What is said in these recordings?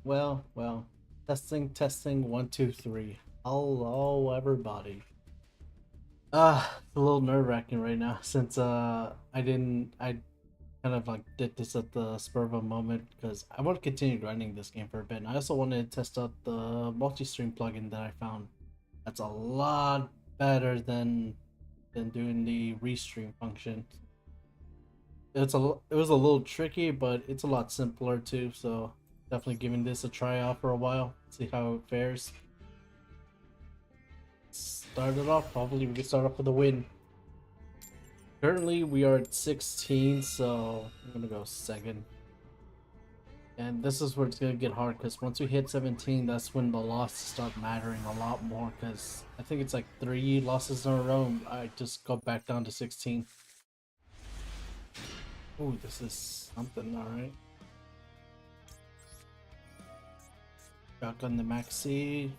Well. Testing, testing, one, two, three. Hello, everybody. It's a little nerve wracking right now since I kind of like did this at the spur of a moment because I want to continue grinding this game for a bit. And I also wanted to test out the multi-stream plugin that I found. That's a lot better than doing the restream function. It was a little tricky, but it's a lot simpler too. So definitely giving this a try out for a while. See how it fares. Start it off. Hopefully we can start off with a win. Currently we are at 16, so I'm gonna go second. And this is where it's gonna get hard because once we hit 17, that's when the losses start mattering a lot more. Because I think it's like 3 losses in a row. I just go back down to 16. Ooh, this is something, alright. Shotgun the Maxi.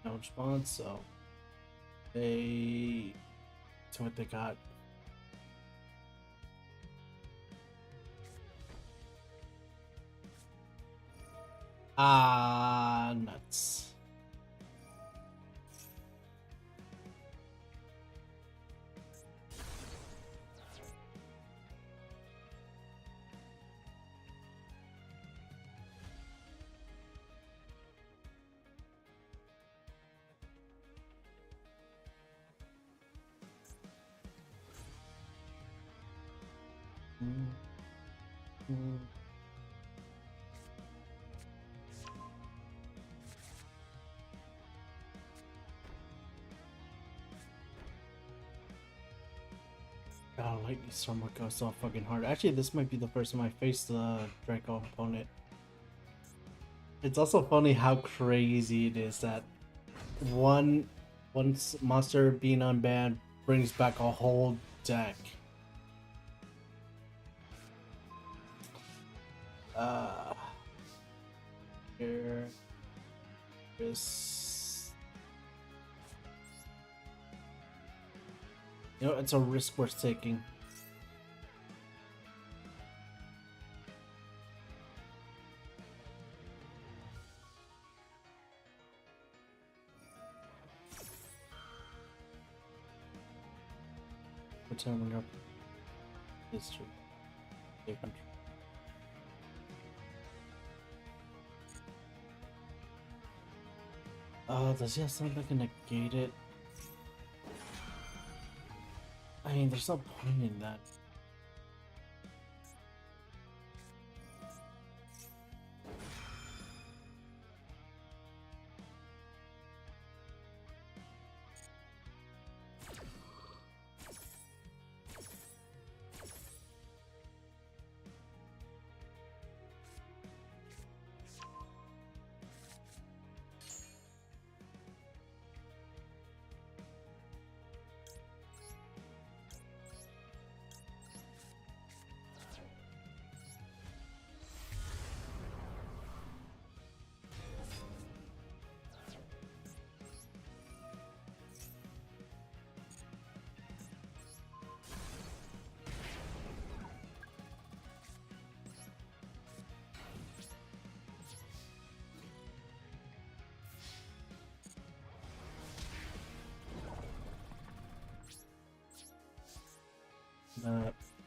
No response, so they. That's what they got. Ah, nuts. Mm, mm. God, Lightning Storm would go so fucking hard. Actually, this might be the first time I faced the Draco opponent. It's also funny how crazy it is that one monster being unbanned brings back a whole deck. Uh, here is, you know, it's a risk worth taking. What's coming up? History. Different. Does he have something that can negate it? I mean, there's no point in that.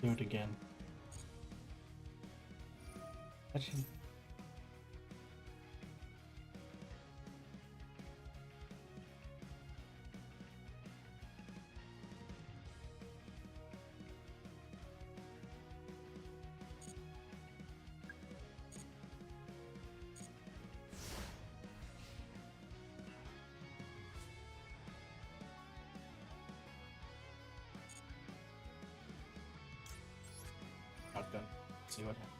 Do it again. Actually, shotgun. See what happens.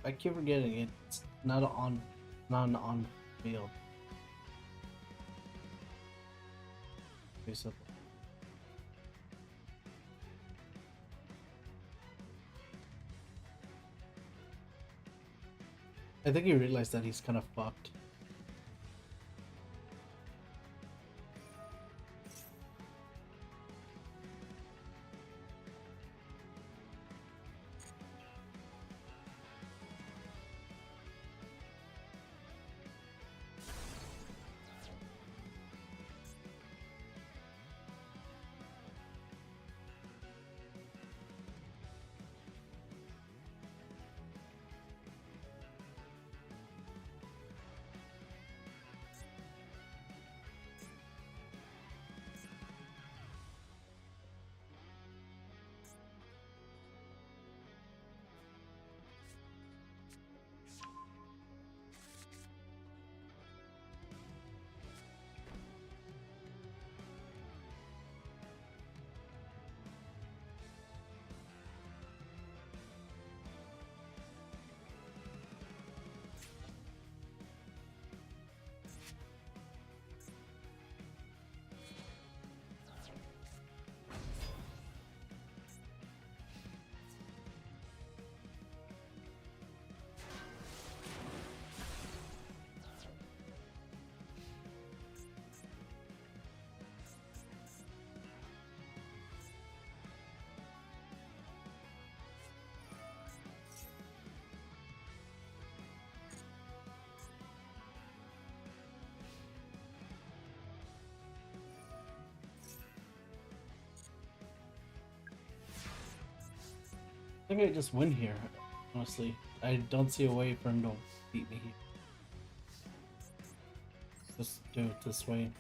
I keep forgetting it's not an on field. Pretty simple. I think he realized that he's kind of fucked. think I just win here, honestly. I don't see a way for him to beat me here. Just do it this way.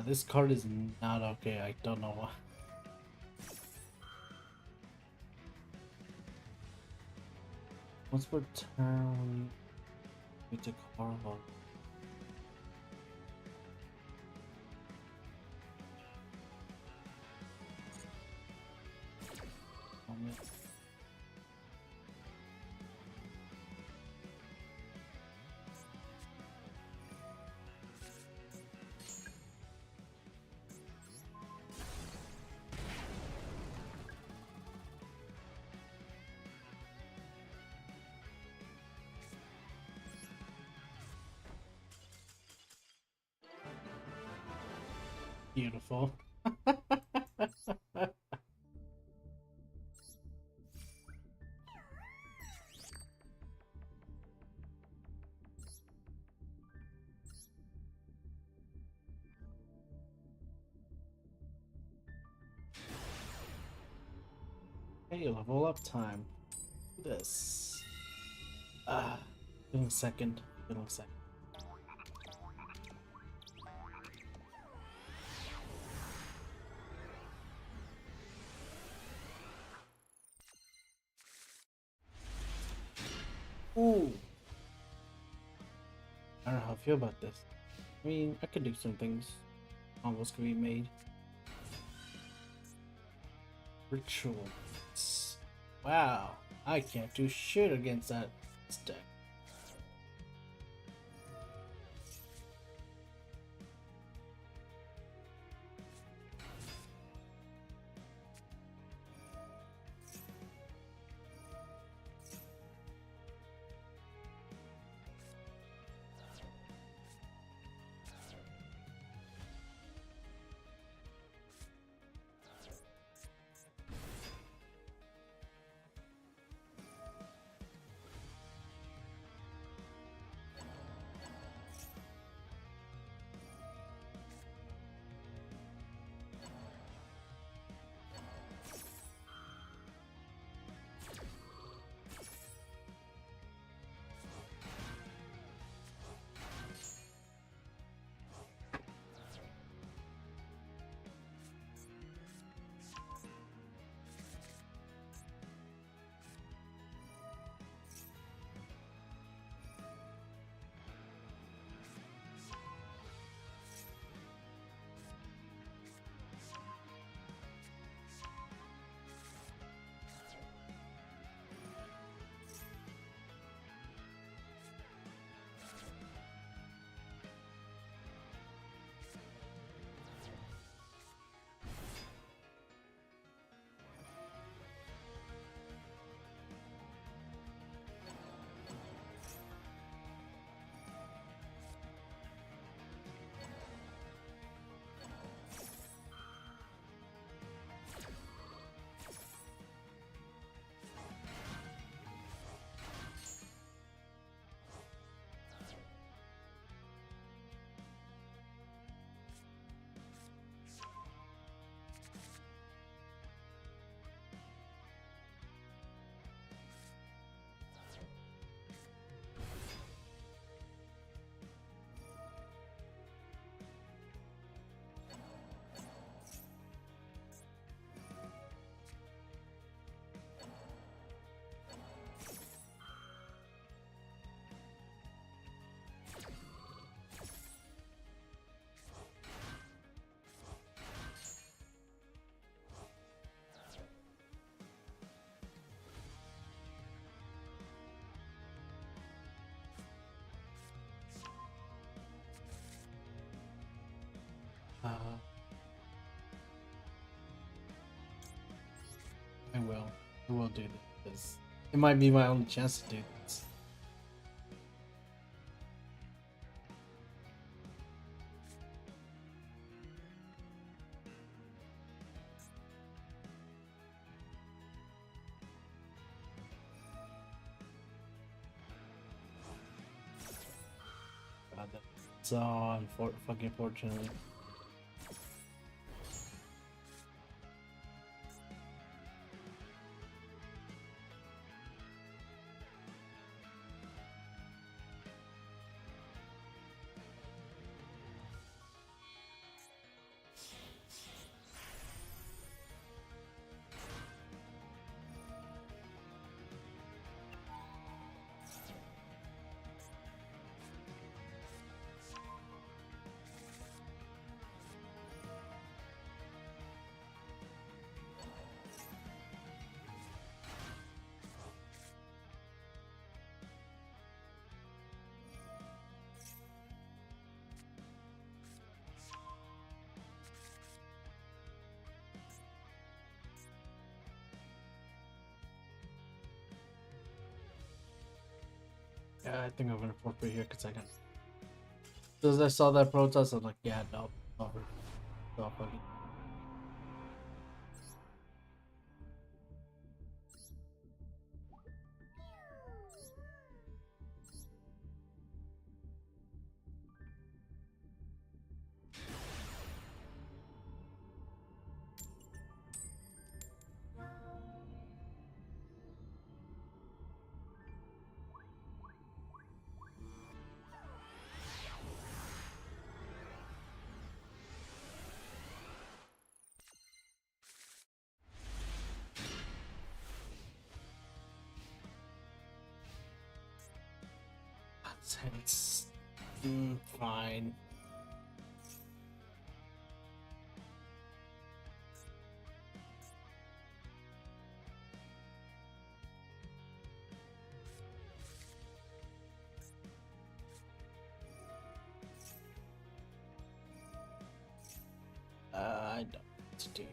This card is not okay, I don't know why. Once per turn, we take Harlow. Beautiful. Hey, level up time. Do this. Feeling second. Feeling second. Ooh. I don't know how I feel about this. I mean, I could do some things. Combos could be made. Rituals. Wow. I can't do shit against that deck. Uh, I will. I will do this. It might be my only chance to do this. God, that's so fucking fortunately. Yeah, I think I'm gonna forfeit here because I got. As soon as I saw that protest, I'm like, yeah, no, over. So fucking. It's fine. I don't know what to do.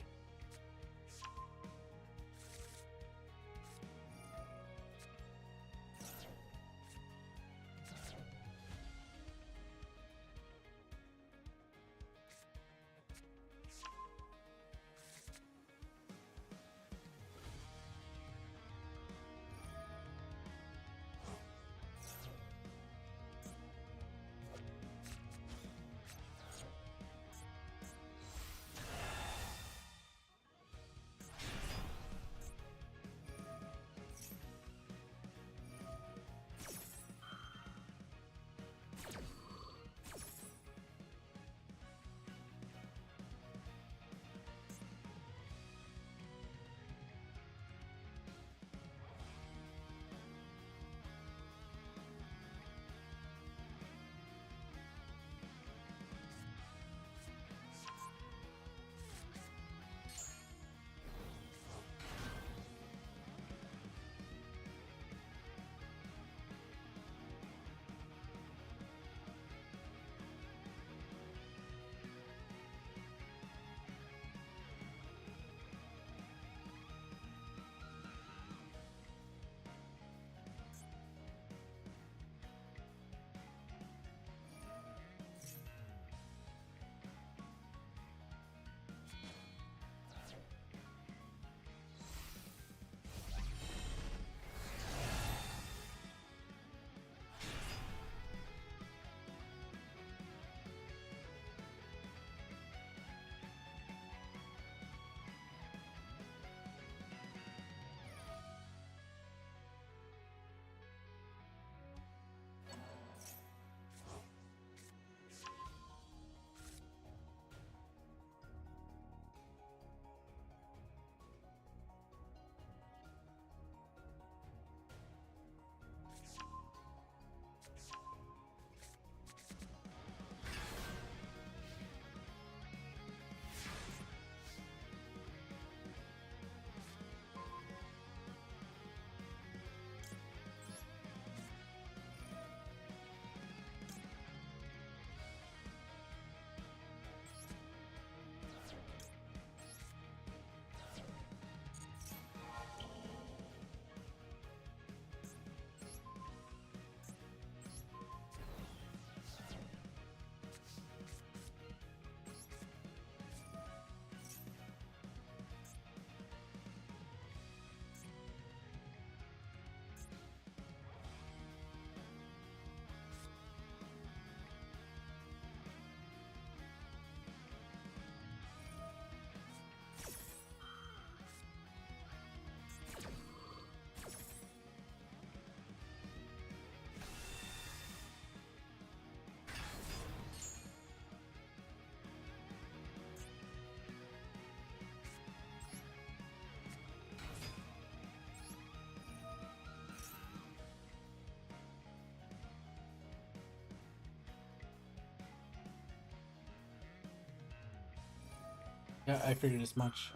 Yeah, I figured as much.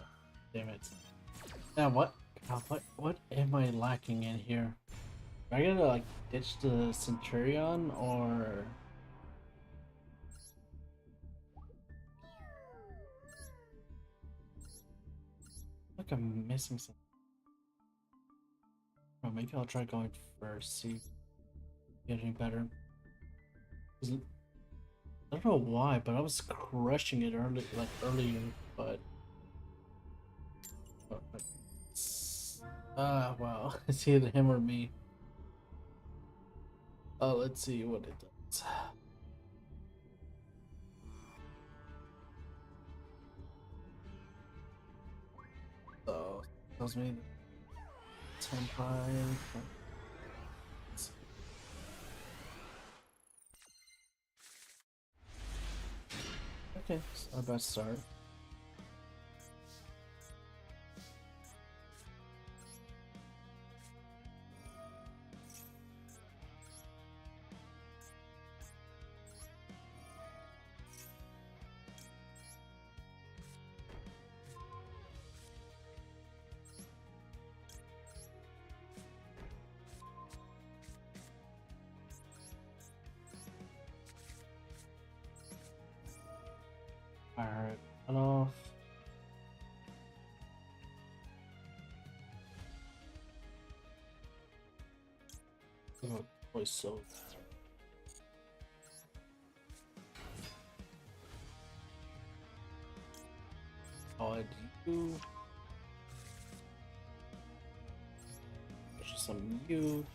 Damn it. Now what? What am I lacking in here? Am I gonna like ditch the Centurion or like I'm missing something? Oh, maybe I'll try going first. See. getting better. 'Cause I don't know why, but I was crushing it earlier, but wow, it's either him or me. Oh, let's see what it does. So tells me 10 5. Okay, so our best start. Alright, cut off. Oh, boy, so. Odd you. There's some you.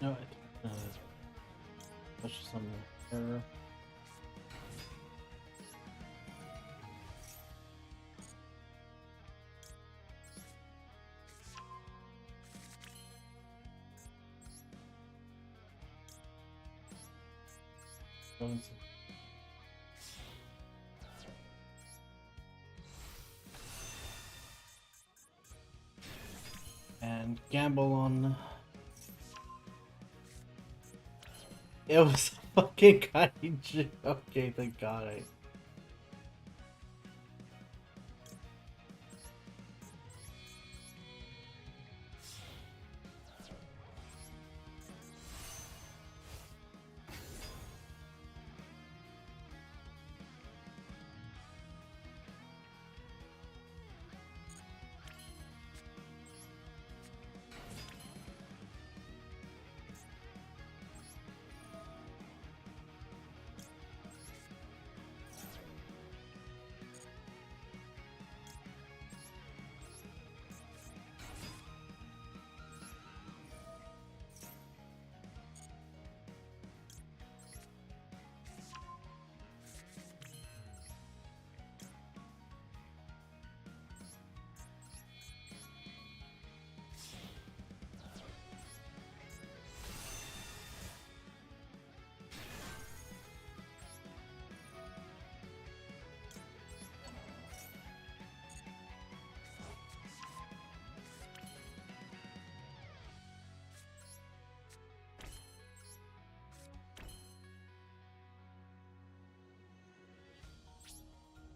No, I touch some error. And gamble on. It was a fucking kaiju. Okay, thank God.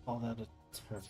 All that a turn.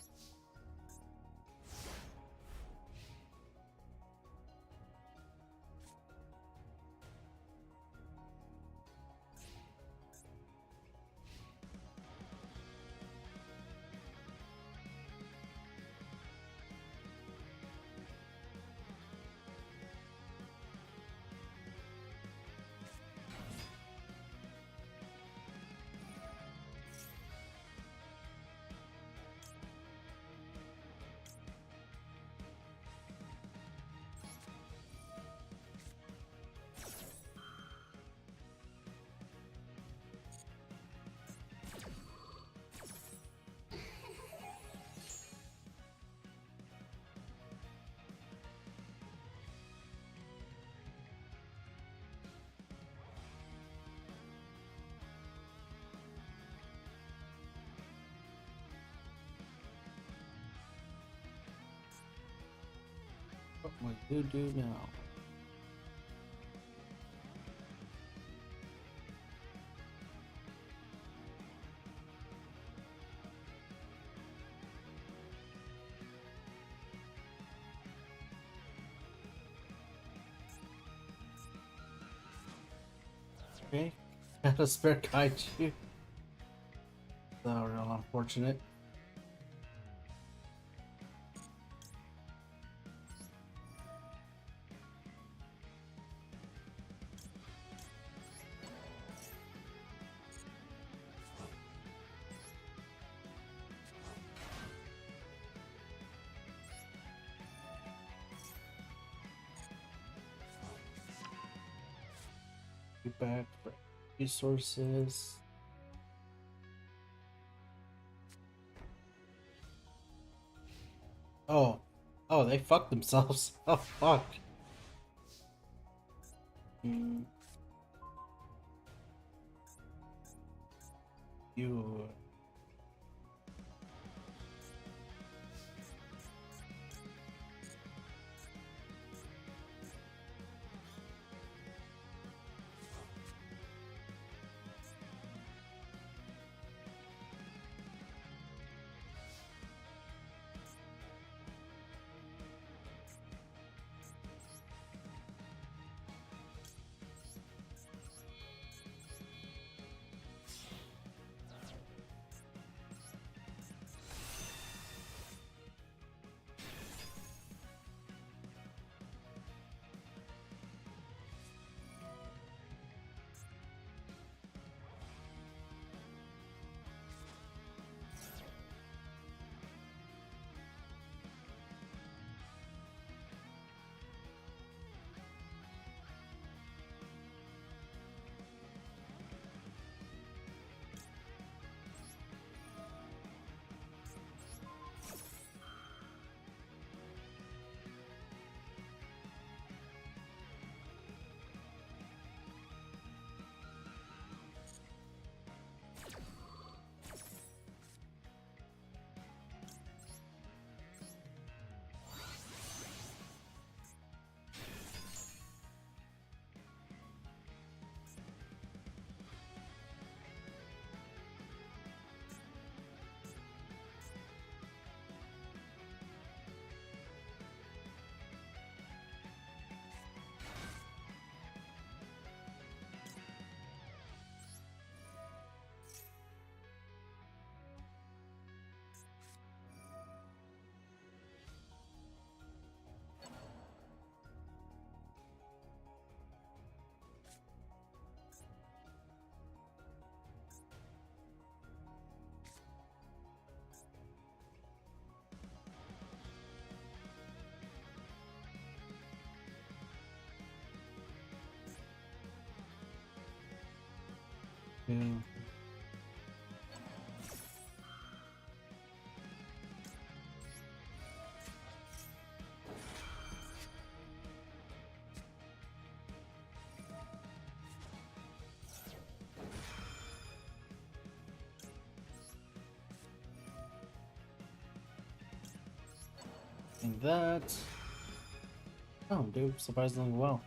What do you do now? Okay, got a spare kaiju. Real unfortunate. Be back for resources. Oh, oh, they fucked themselves. Oh fuck. Mm, you. Yeah. And that. Oh, dude, surprisingly well.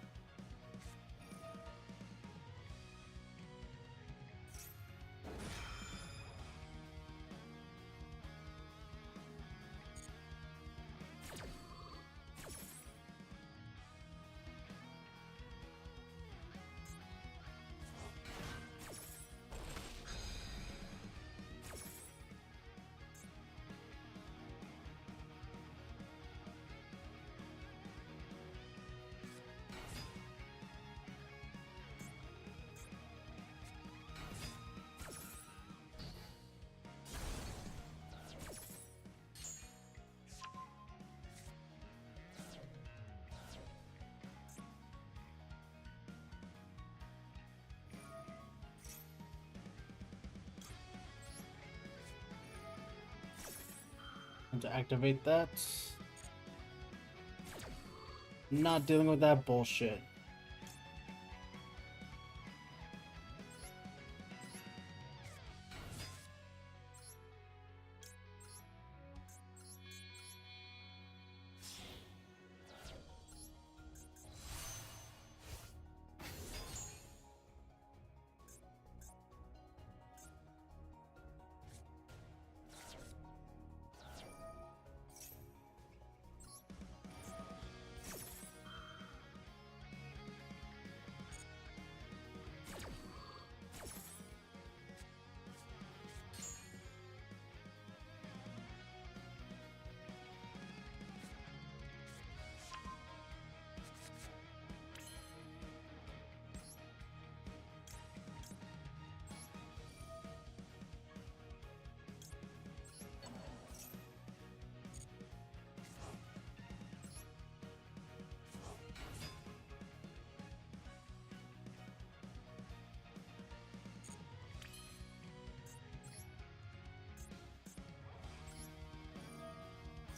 And to activate that, not dealing with that bullshit.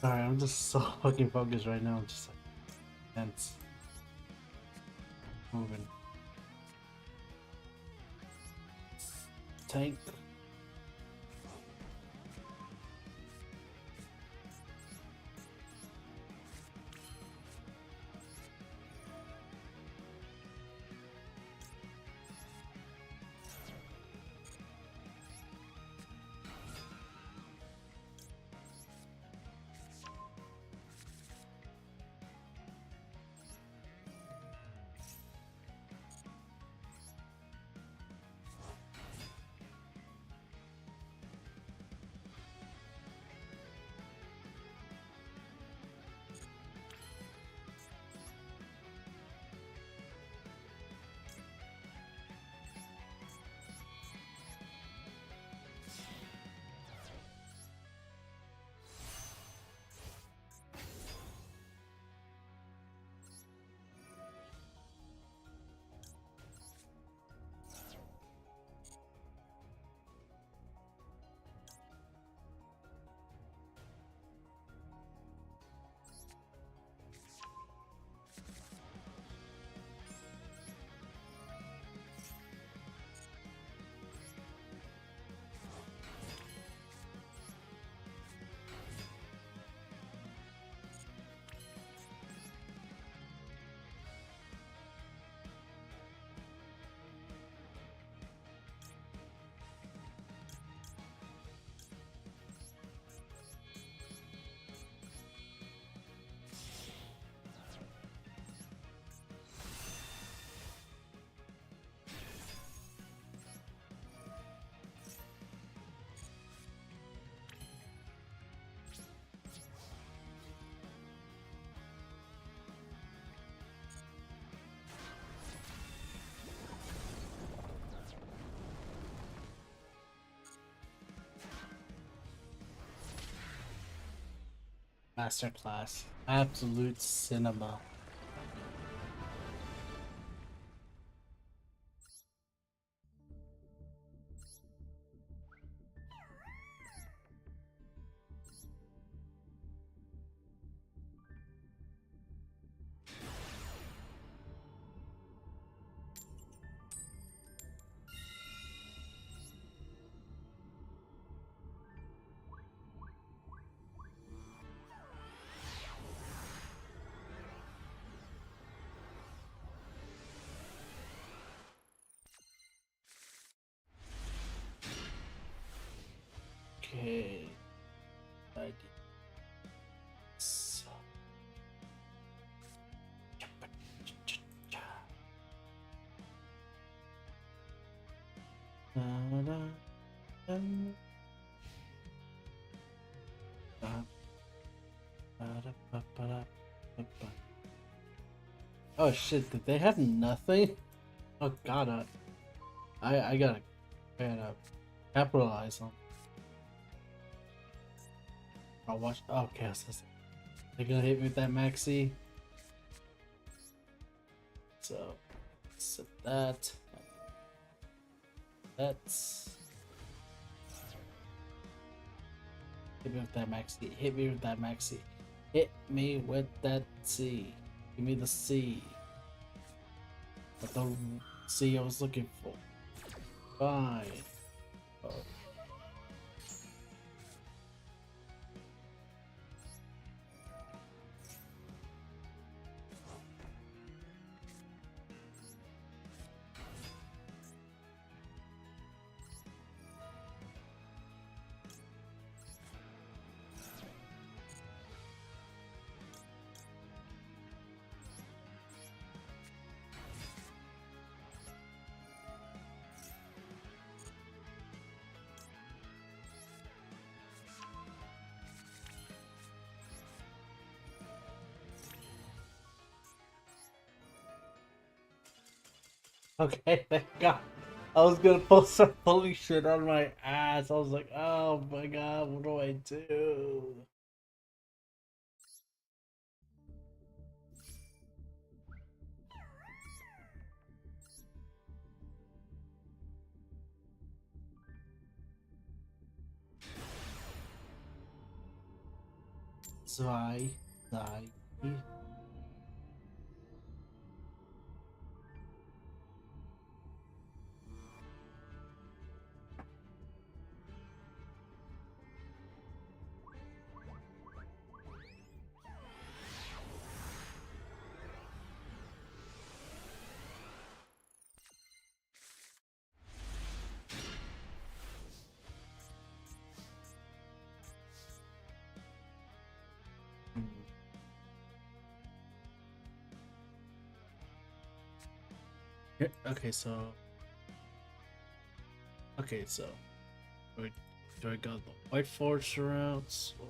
Sorry, I'm just so fucking focused right now. I'm just like tense. Moving. Tank. Masterclass. Absolute cinema. Okay. So. Oh shit, did they have nothing? Oh god, I gotta capitalize on. I'll watch. Okay, so they're gonna hit me with that maxi. So, set that. That's. Hit me with that maxi. Hit me with that maxi. Hit me with that C. Give me the C. What the C I was looking for. Fine. Oh. Okay, thank God. I was gonna pull some holy shit on my ass. I was like, oh my god, what do I do? Zwei. Zwei. Okay, so do I go the White Forest routes? Or...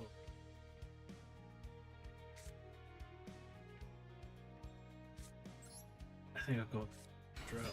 I think I'll go drought.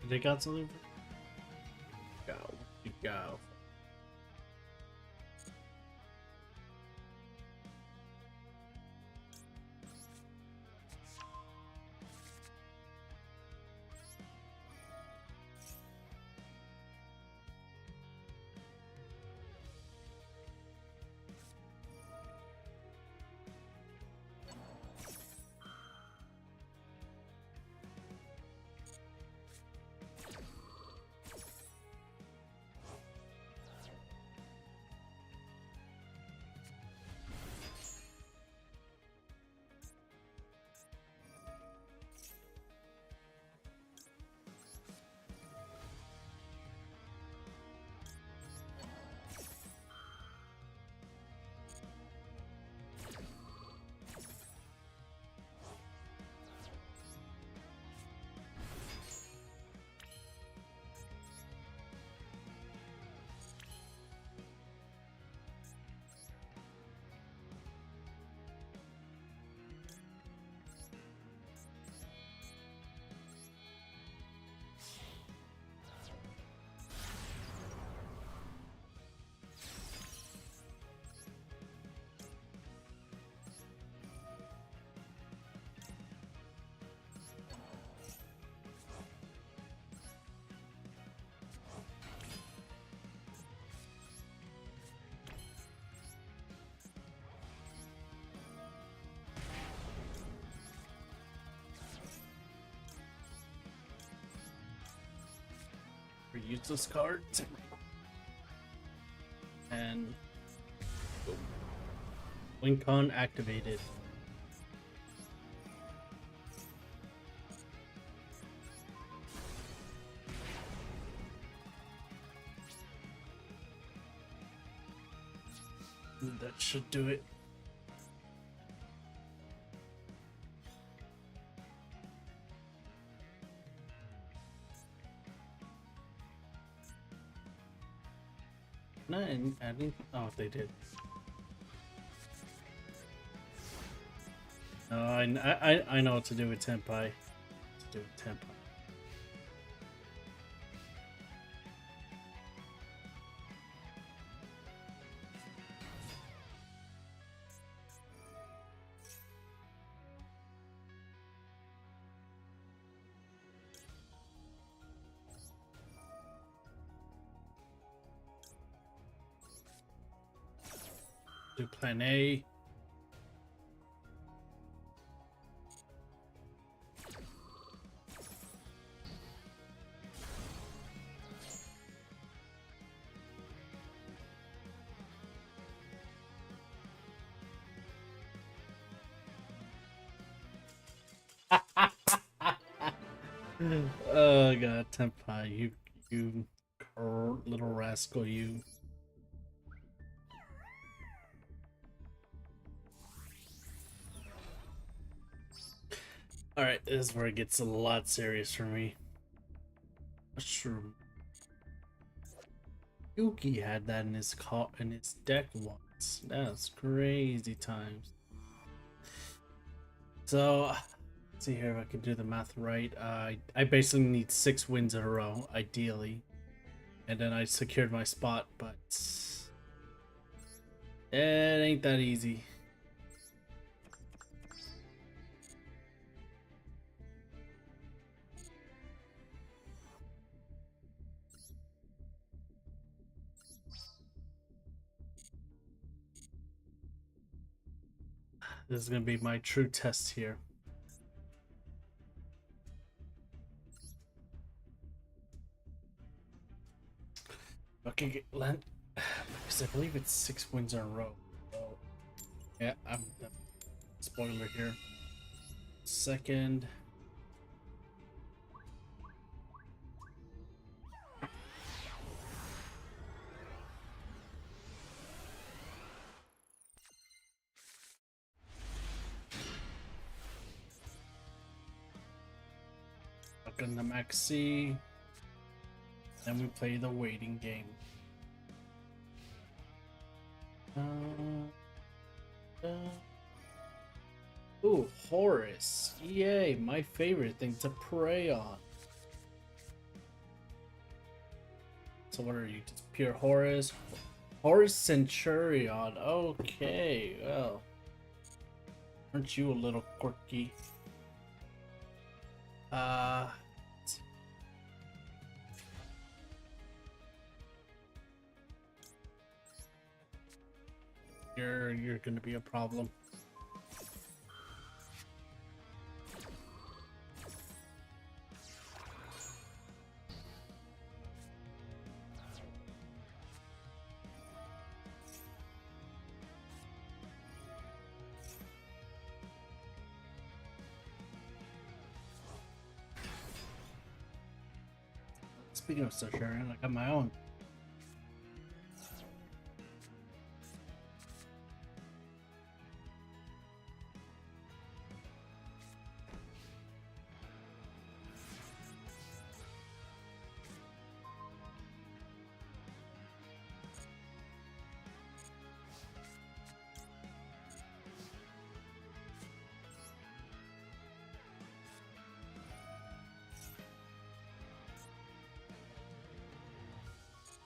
They got something for go. Use this card and boom. WinCon activated. That should do it. No, I didn't. Oh, they did. No, I know what to do with Tenpai. To do with Tenpai. Do plan A. Oh god, Tenpai, you little rascal, you. All right, this is where it gets a lot serious for me. Mushroom. Yuki had that in his deck once. That's crazy times. So, let's see here if I can do the math right. I basically need 6 wins in a row, ideally, and then I secured my spot, but it ain't that easy. This is gonna be my true test here. Okay, because I believe it's 6 wins in a row. So, yeah, I'm spoiler here. Second. Look in the maxi. Then we play the waiting game. Ooh, Horus. Yay, my favorite thing to prey on. So what are you? Just pure Horus? Horus Centurion. Okay, well. Aren't you a little quirky? You're gonna be a problem. Speaking of Centurion, I got my own.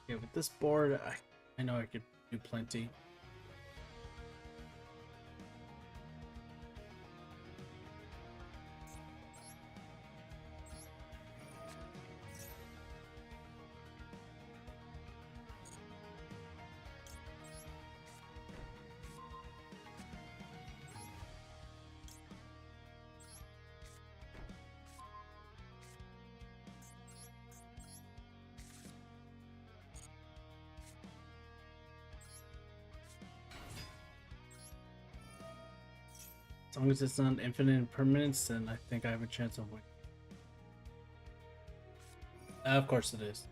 Yeah, with this board, I know I could do plenty. As long as it's not infinite impermanence, then I think I have a chance of winning. Of course it is.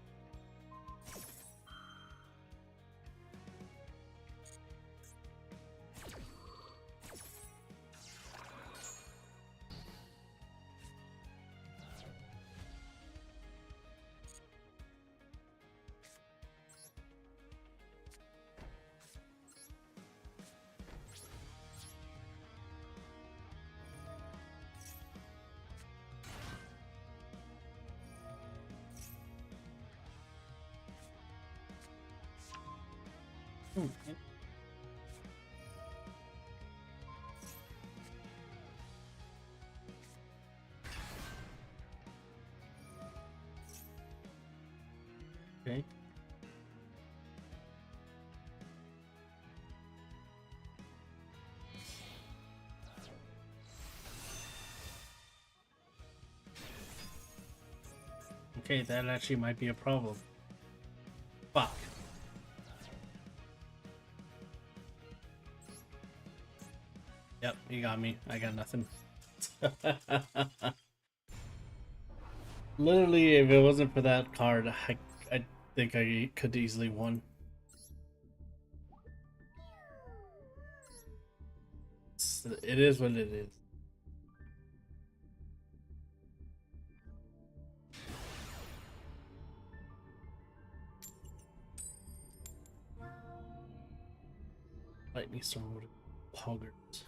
Okay. Okay, that actually might be a problem. Fuck. Yep, you got me. I got nothing. Literally, if it wasn't for that card, I think I could easily won. It is what it is. Lightning storm would have poggers.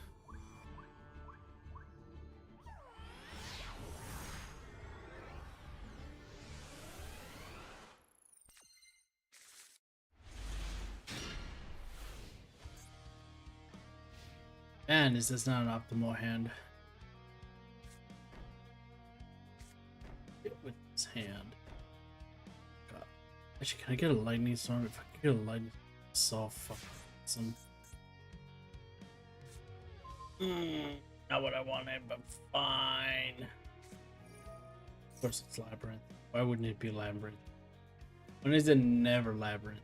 Man, is this not an optimal hand? With this hand. God. Actually, can I get a lightning storm? If I can get a lightning storm, so fucking awesome. Not what I wanted, but fine. Of course it's Labyrinth. Why wouldn't it be Labyrinth? When is it never Labyrinth?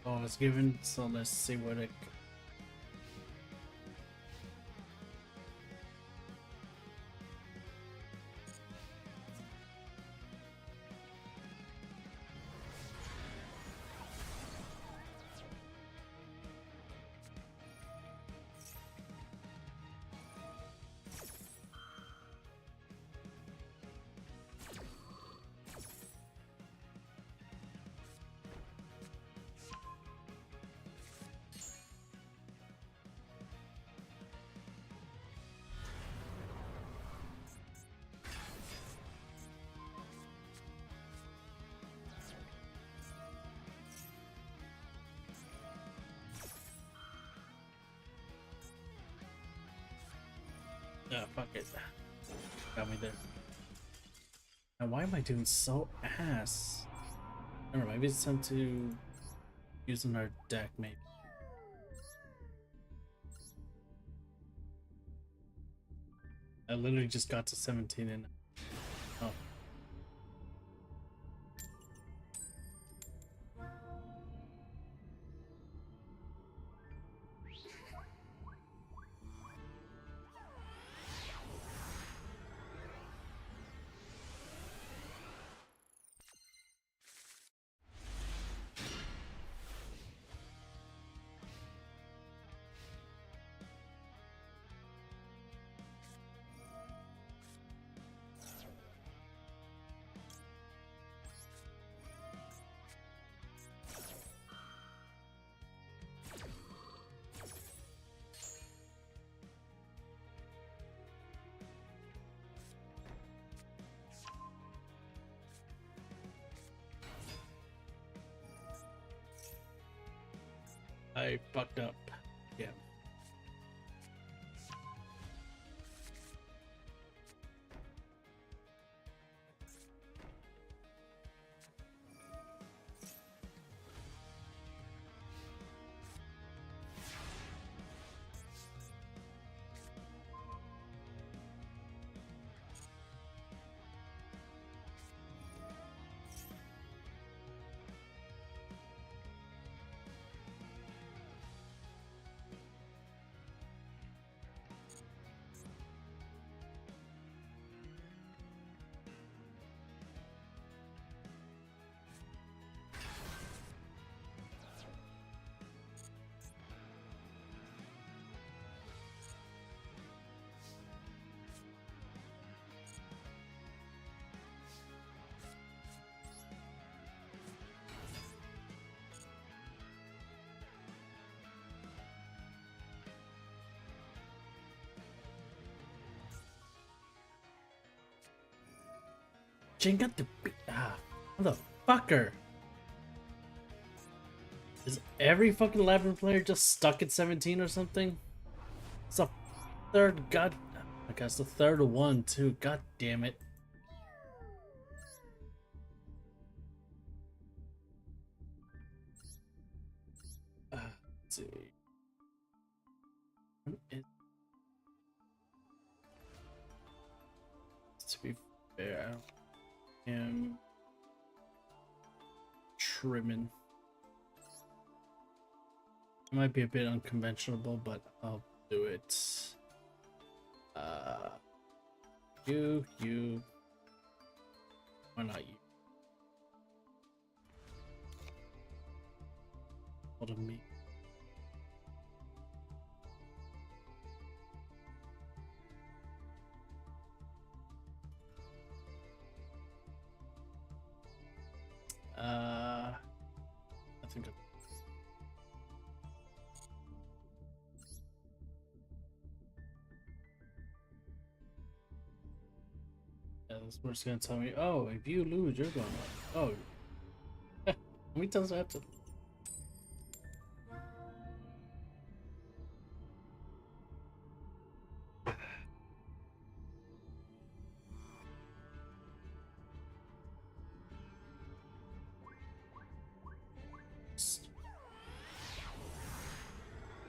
Oh, it's given, so let's see what it. Fuck it. Got me there. Now, why am I doing so ass? I don't know, maybe it's time to use another deck, maybe. I literally just got to 17 and oh. I fucked up. Yeah. Jane got the motherfucker. Is every fucking Labyrinth player just stuck at 17 or something? It's a third god. I guess the third one too. God damn it. Let's see. To be fair, I am trimming. It might be a bit unconventional, but I'll do it. You. Why not you? Hold on me. I think yeah, this bird's gonna tell me, oh, if you lose, you're going up. Oh, how many times do I have to?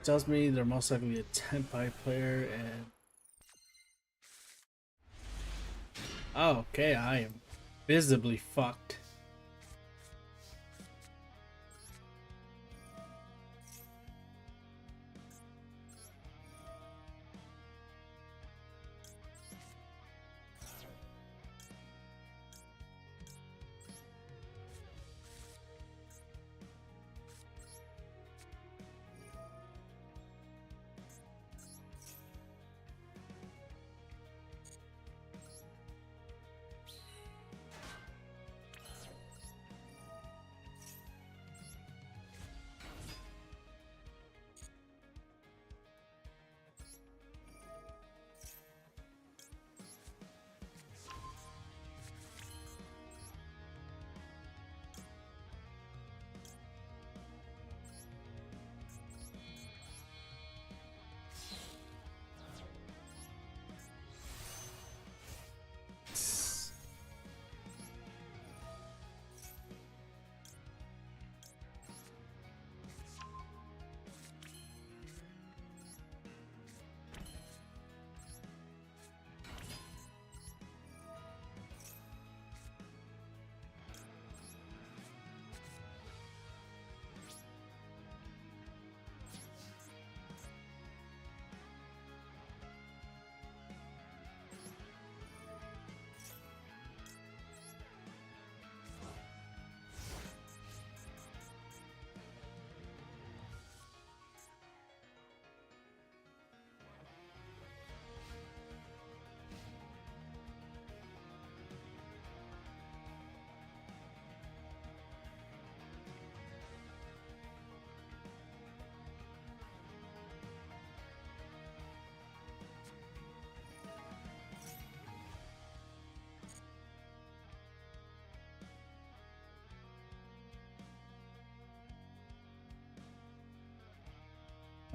Tells me they're most likely a 10-5 player and oh, okay, I am visibly fucked.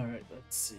All right, let's see.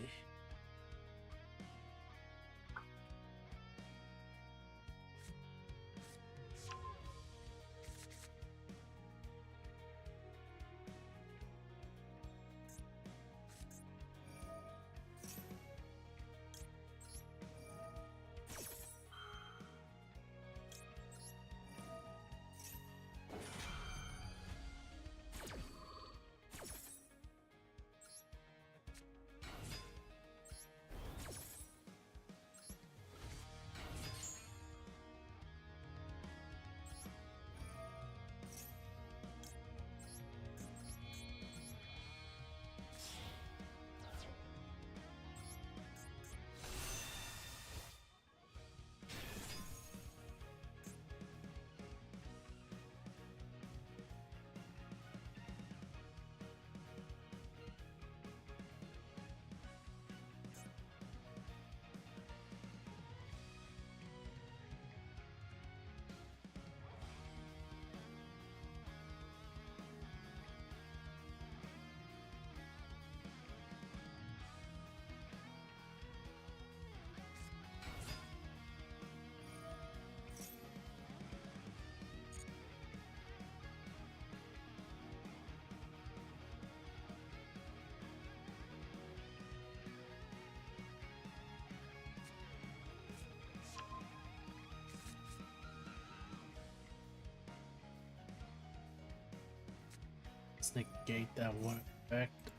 Let's negate that one effect.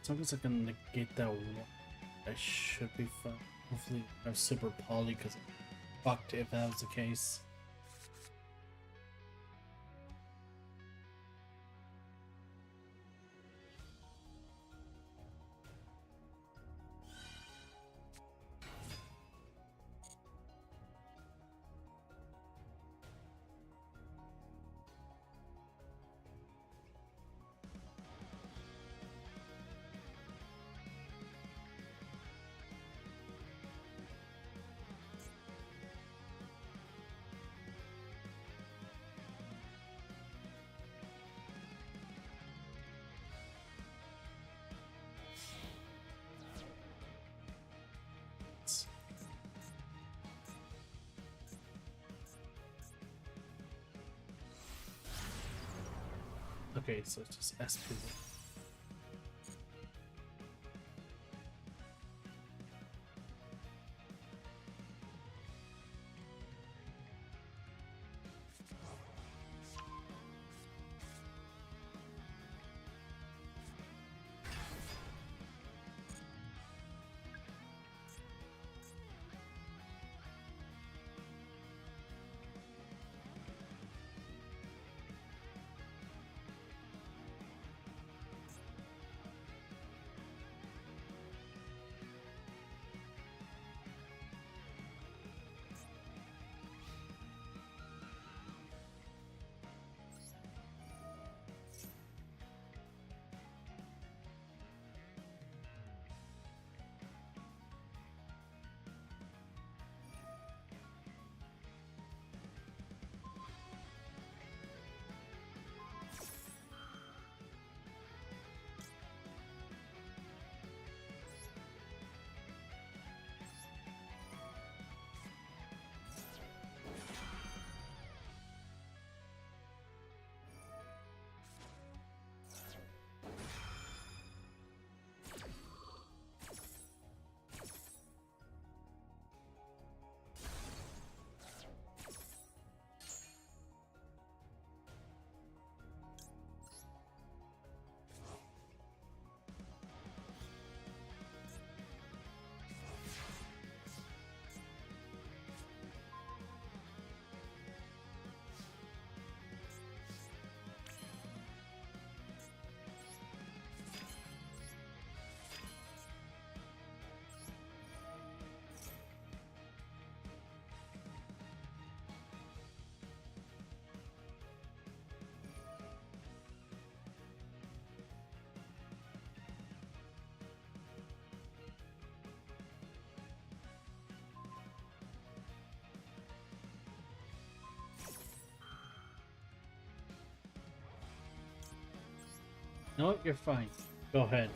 As long as I can negate that one, I should be fine. Hopefully, I have super poly because fucked if that was the case. Okay, so it's just SP1. No, you're fine. Go ahead.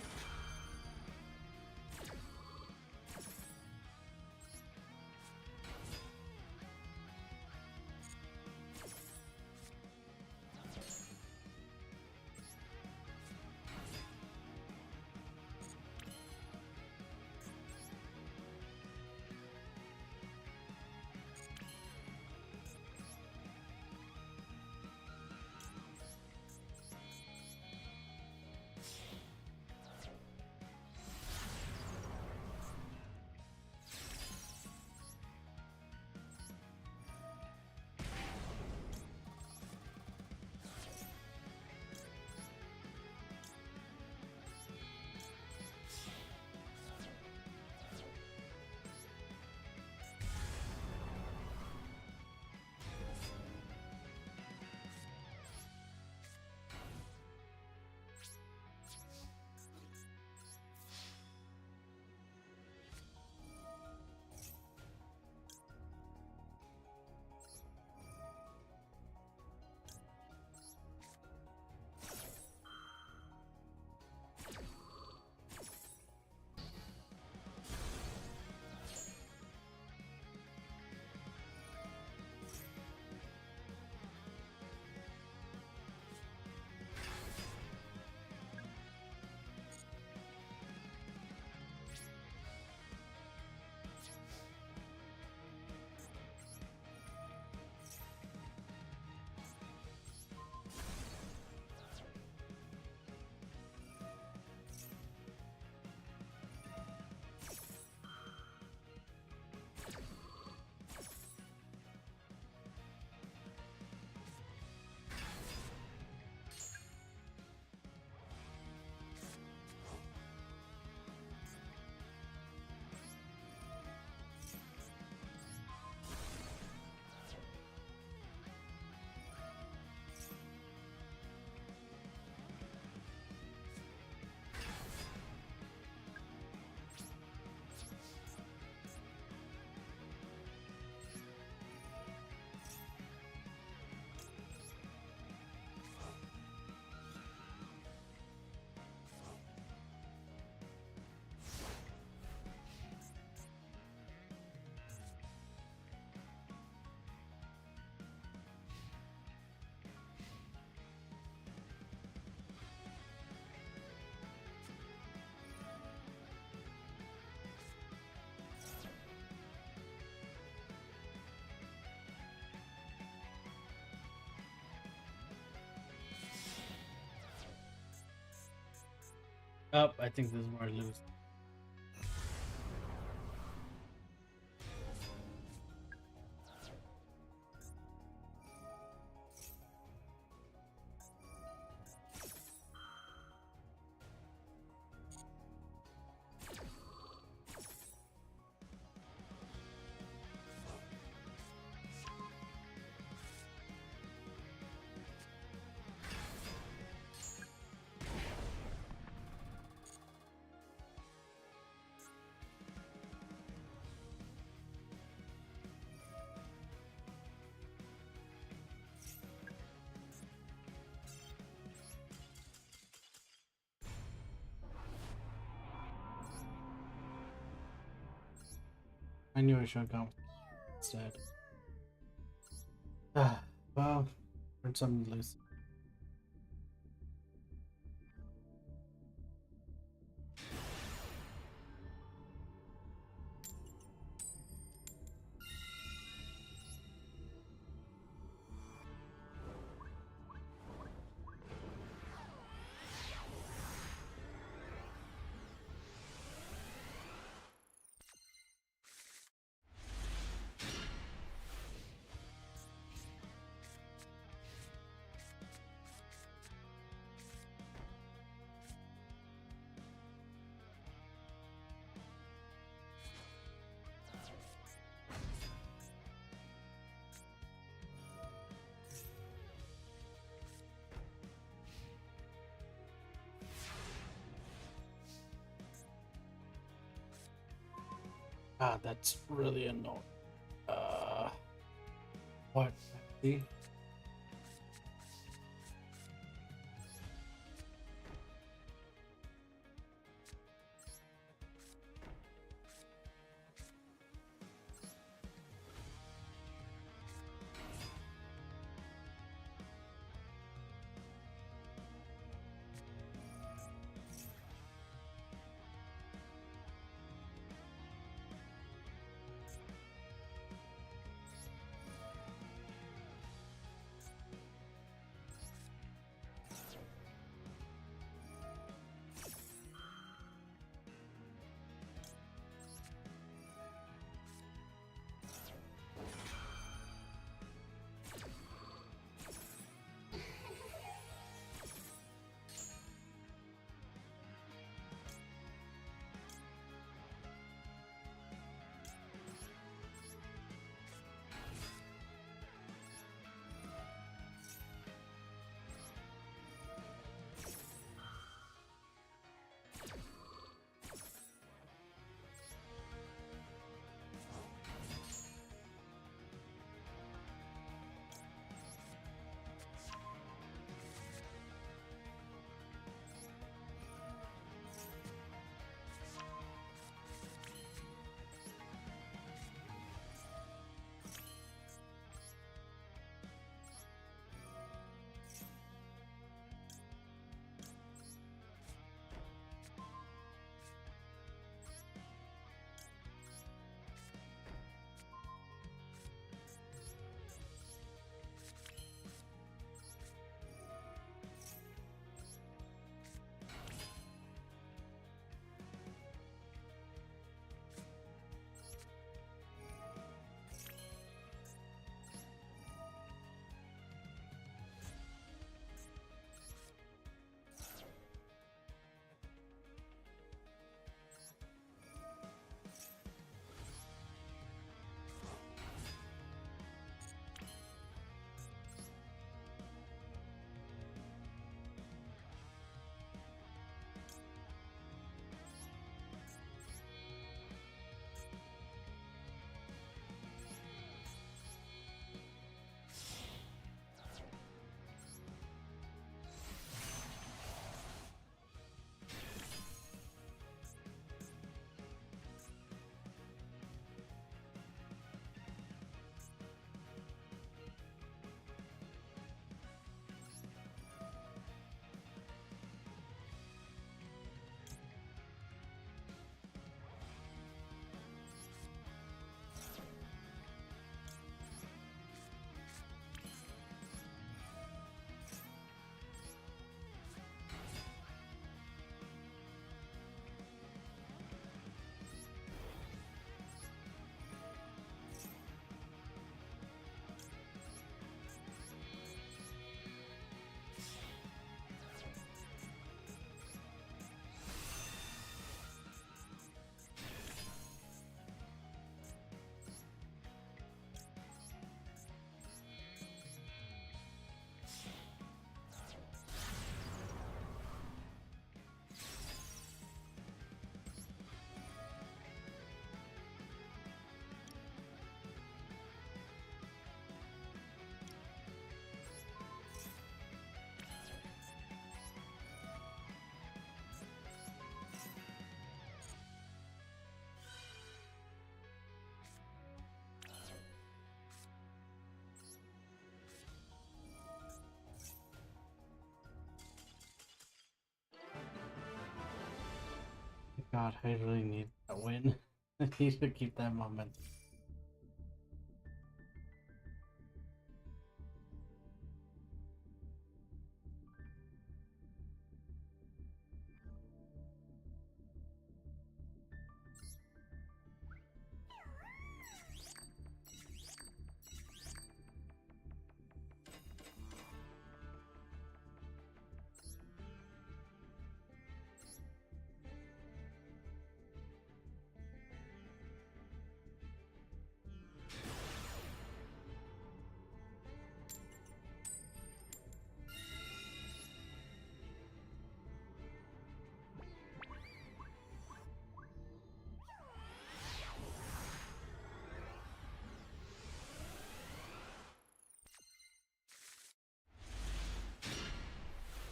Oh, I think this is where I lose. I knew I should have gone instead. Ah, well, learned something loose. Ah, that's really annoying. What? See? God, I really need a win. I need to keep that momentum.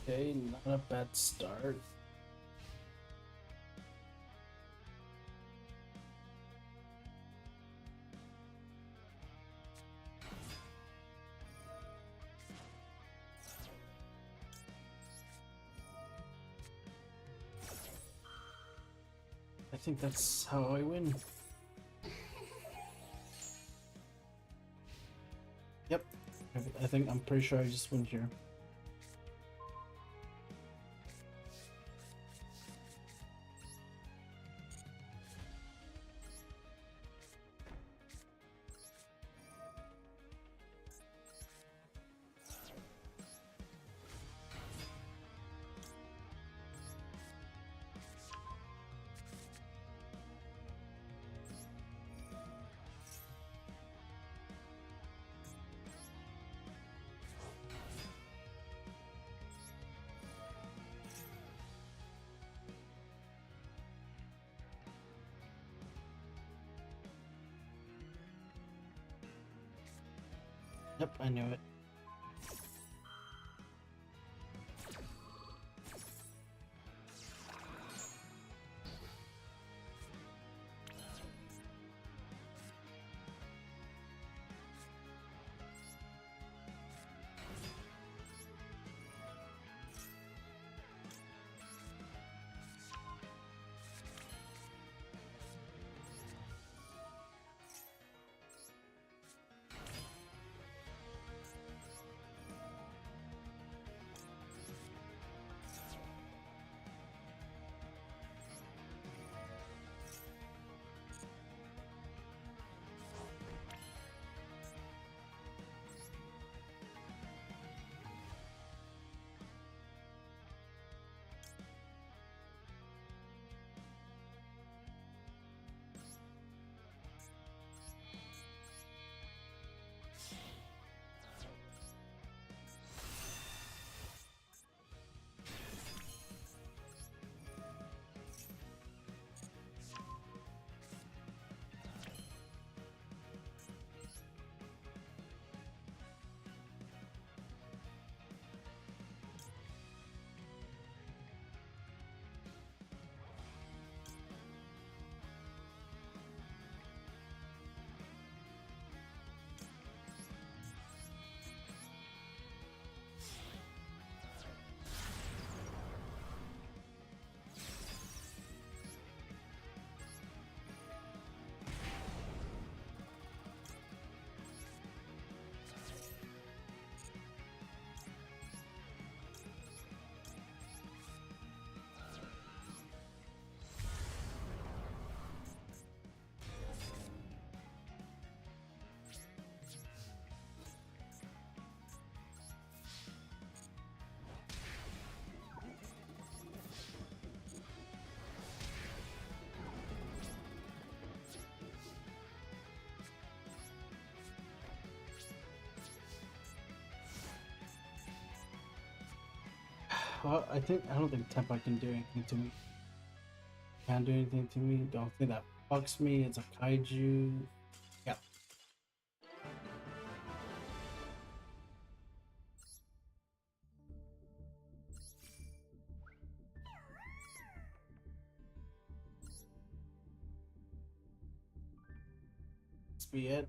Okay, not a bad start. I think that's how I win. Yep. I'm pretty sure I just win here. Yep, I knew it. Well, I don't think Tempai can do anything to me. Can't do anything to me. Don't think that fucks me. It's a kaiju. Yeah. This be it.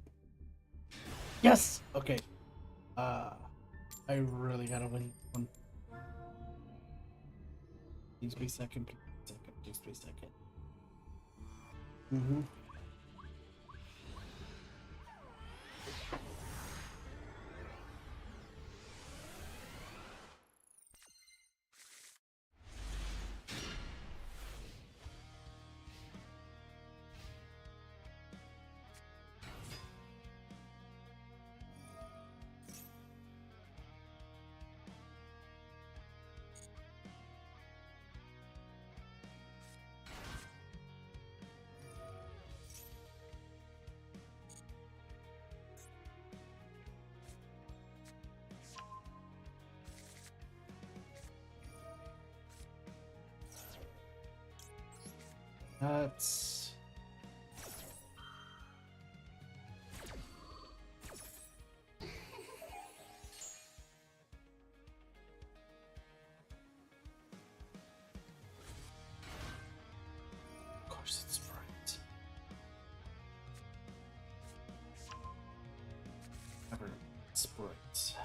Yes. Okay. I really gotta win one. Please be second. Please be second. Please be second. Mm-hmm. That's of course it's right. Ever Sprite.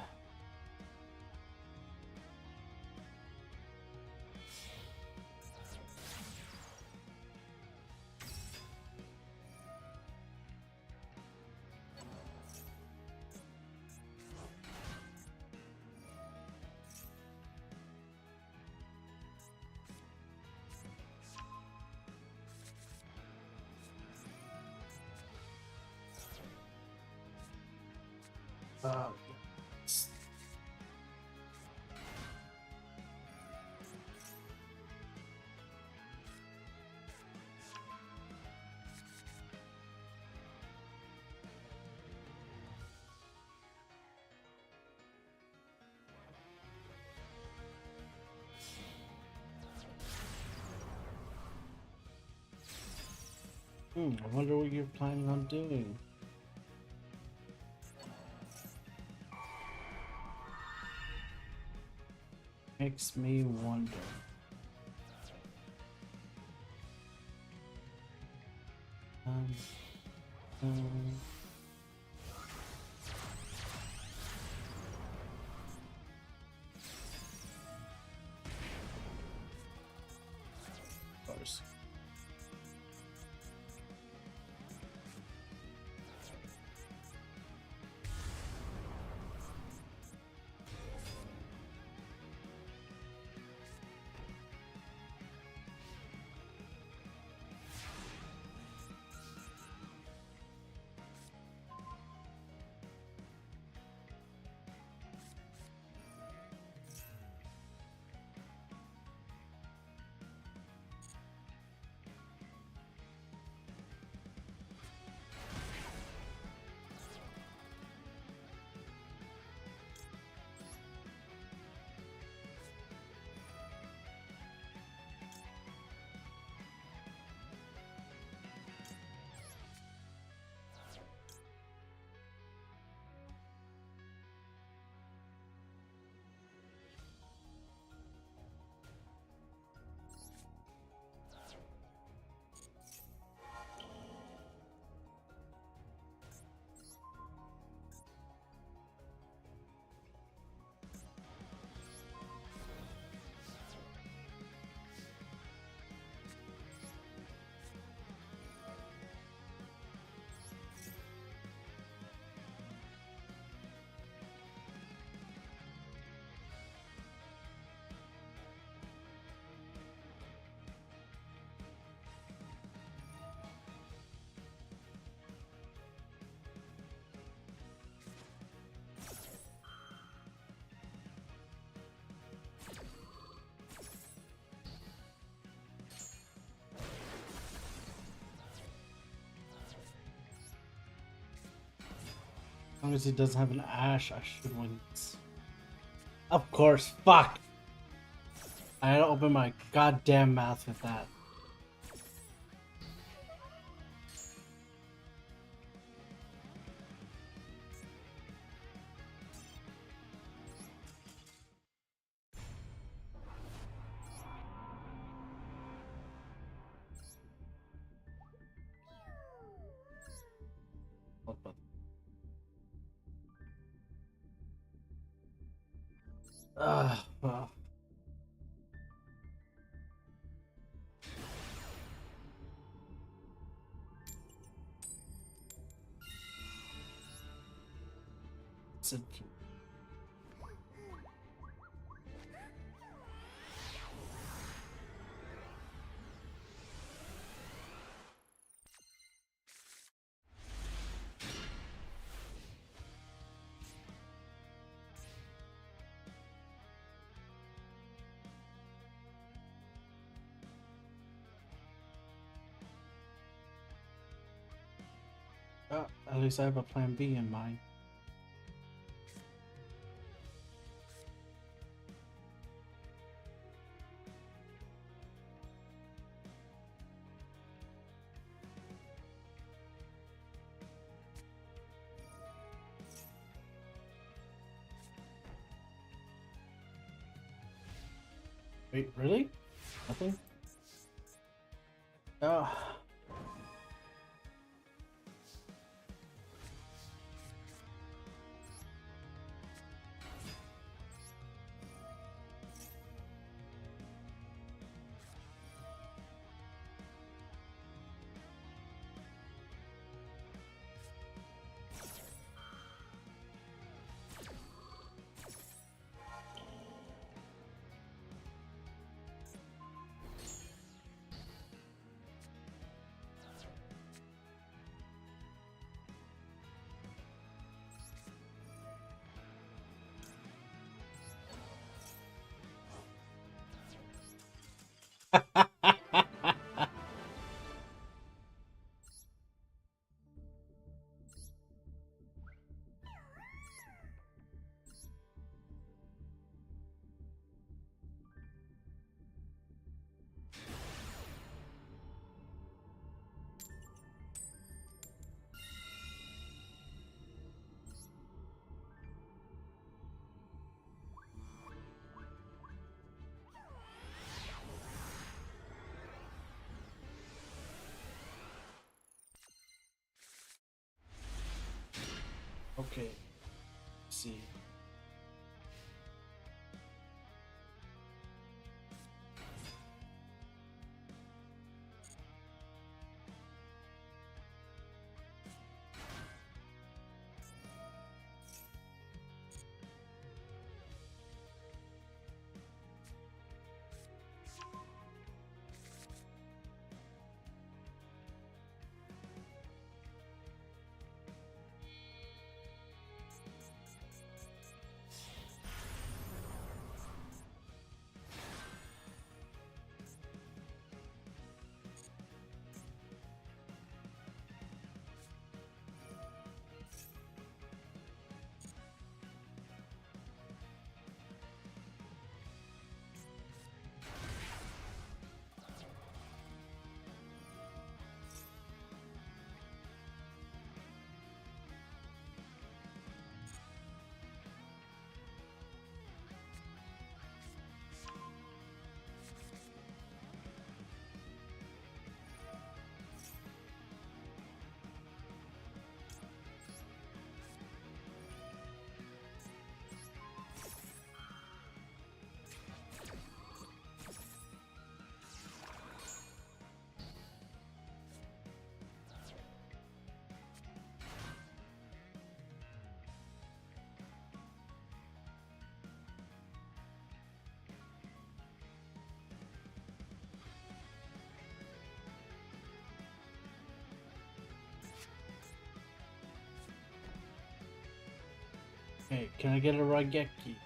Yes. I wonder what you're planning on doing. Makes me wonder. Um, um, of course. As long as he doesn't have an Ash, I should win. Of course, fuck! I had to open my goddamn mouth with that. Well. acid. At least I have a plan B in mind. Wait, really? Nothing? Ah. Okay. Let's see. Hey, can I get a Raigeki?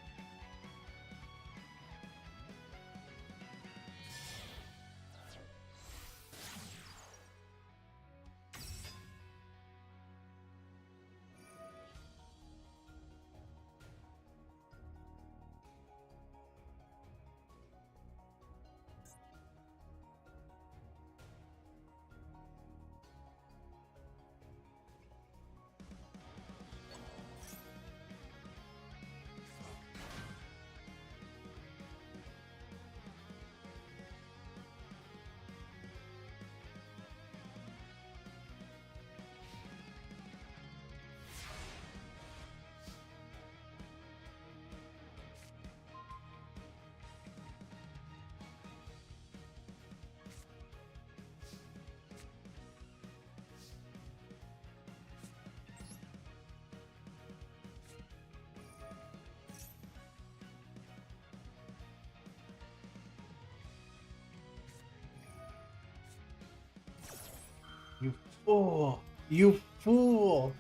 You fool! You fool!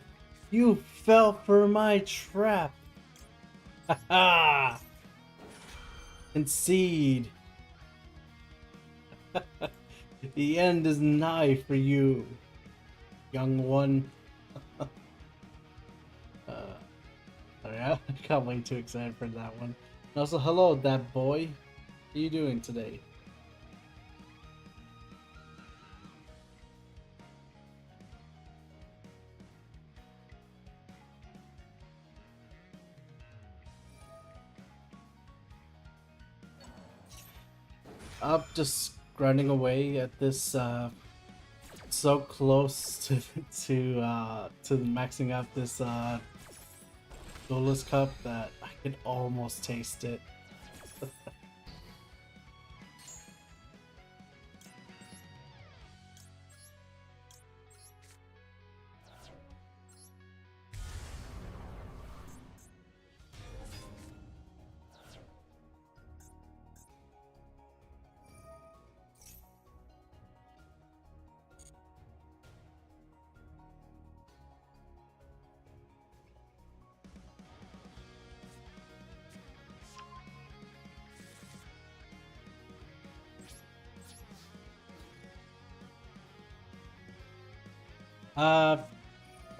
You fell for my trap! Ha ha! Concede! The end is nigh for you, young one. Uh, Sorry, I got way too excited for that one. And also, hello, that boy. How you doing today? Up, just grinding away at this. So close to maxing out this Duelist Cup that I could almost taste it. Uh,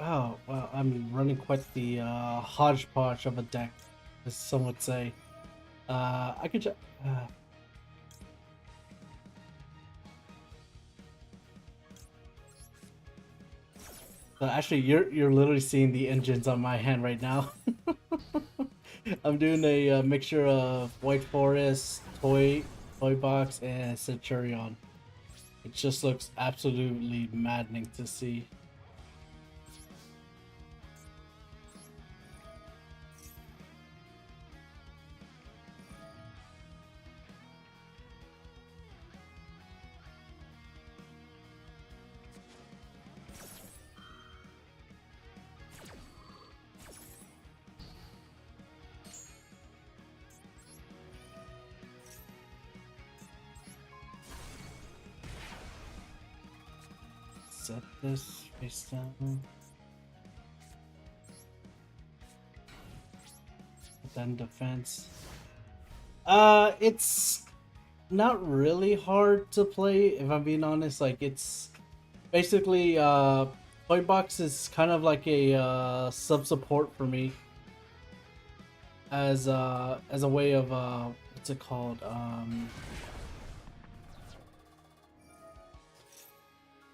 oh, well, I'm running quite the hodgepodge of a deck, as some would say. I could just. So actually, you're literally seeing the engines on my hand right now. I'm doing a mixture of White Forest, Toy Box, and Centurion. It just looks absolutely maddening to see. Set this face down. Then defense. It's not really hard to play if I'm being honest. Like it's basically Toy Box is kind of like a sub support for me as a way of what's it called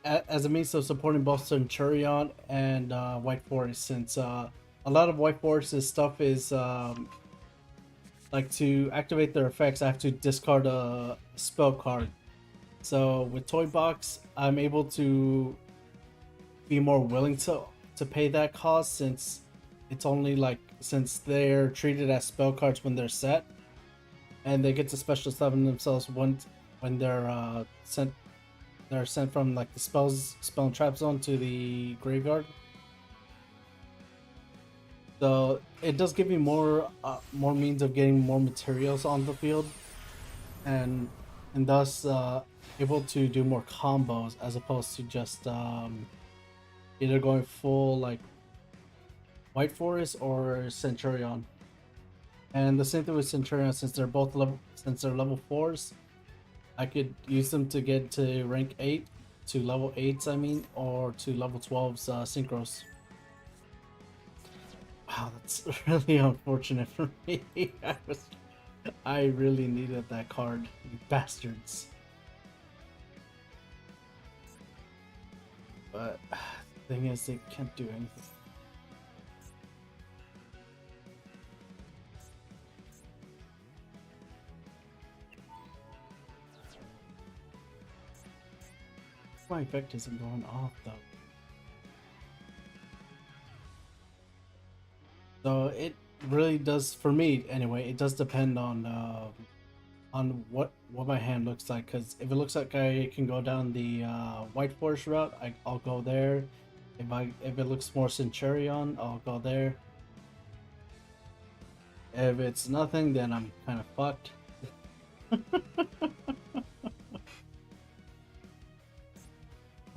as a means of supporting both Centurion and White Forest, since a lot of White Forest's stuff is like to activate their effects, I have to discard a spell card. So with Toy Box, I'm able to be more willing to pay that cost, since it's only like since they're treated as spell cards when they're set, and they get to special summon themselves when they're sent from like the spell and trap zone to the graveyard. So it does give me more means of getting more materials on the field, and thus able to do more combos as opposed to just either going full like White Forest or Centurion. And the same thing with Centurion, since they're level fours, I could use them to get to rank 8, to level 8s, I mean, or to level 12s synchros. Wow, that's really unfortunate for me. I really needed that card, you bastards. But the thing is, they can't do anything. My effect isn't going off though. So it really does, for me anyway. It does depend on what my hand looks like. Because if it looks like I can go down the White Forest route, I'll go there. If it looks more Centurion, I'll go there. If it's nothing, then I'm kind of fucked.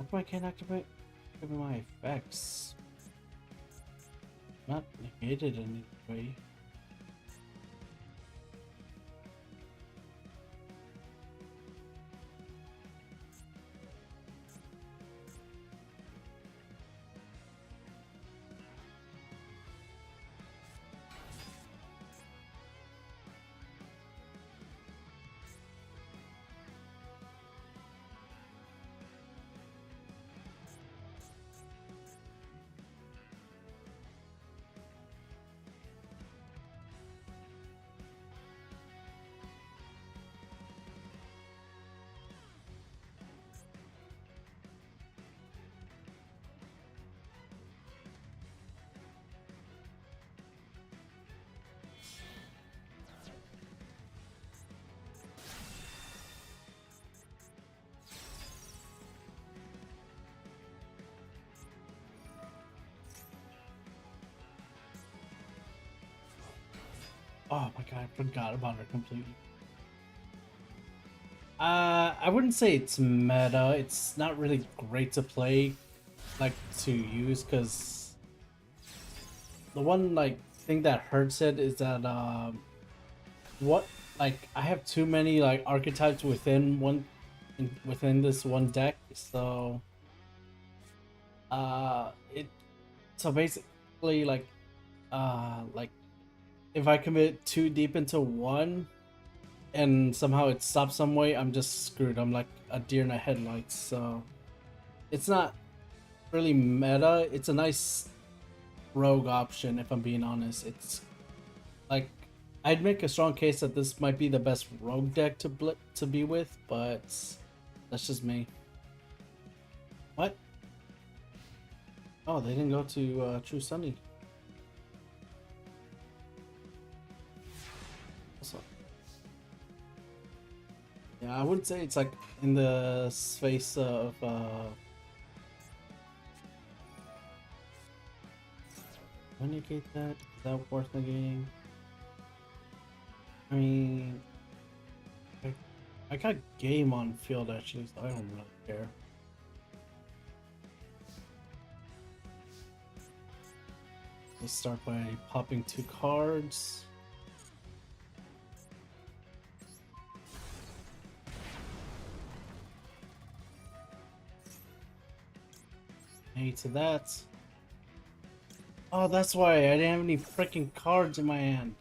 How come I can't activate my effects? Not negated in any way. Oh my god, I forgot about her completely. I wouldn't say it's meta. It's not really great to play, like to use, because the one like thing that hurts it is that what like I have too many like archetypes within within this one deck, so it so basically like if I commit too deep into one and somehow it stops some way, I'm just screwed. I'm like a deer in the headlights. So it's not really meta. It's a nice rogue option, if I'm being honest. It's like I'd make a strong case that this might be the best rogue deck to be with, but that's just me. What? Oh, they didn't go to True Sunny. Also, yeah, I would say it's like in the space of negate that. Is that worth negating? I mean, I got game on field actually, so I don't really care. Let's start by popping 2 cards. A to that. Oh, that's why I didn't have any freaking cards in my hand.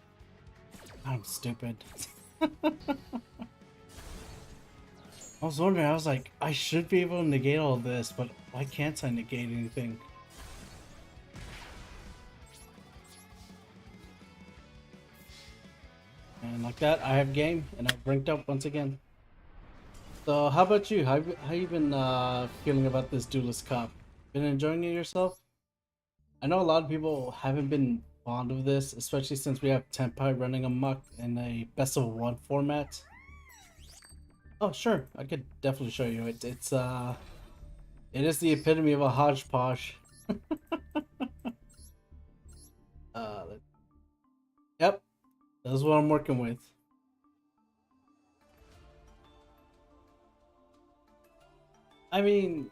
I'm stupid. I was wondering, I was like, I should be able to negate all this, but why can't I negate anything? And like that, I have game, and I've ranked up once again. So how about you? How you been feeling about this Duelist Cup? Been enjoying it yourself? I know a lot of people haven't been fond of this, especially since we have Tenpai running amok in a best of one format. Oh sure, I could definitely show you it. It is the epitome of a hodgepodge. uh, yep, that's what I'm working with. I mean,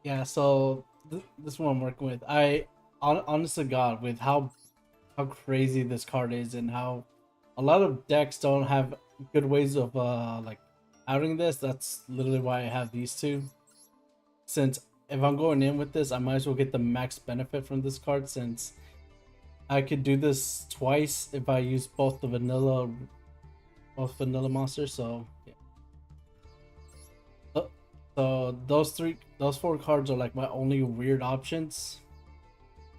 yeah. So this is what I'm working with. Honest to God, with how crazy this card is and how a lot of decks don't have good ways of like outing this. That's literally why I have these two. Since if I'm going in with this, I might as well get the max benefit from this card, since I could do this twice if I use both vanilla monsters. So yeah. So those 4 cards are like my only weird options.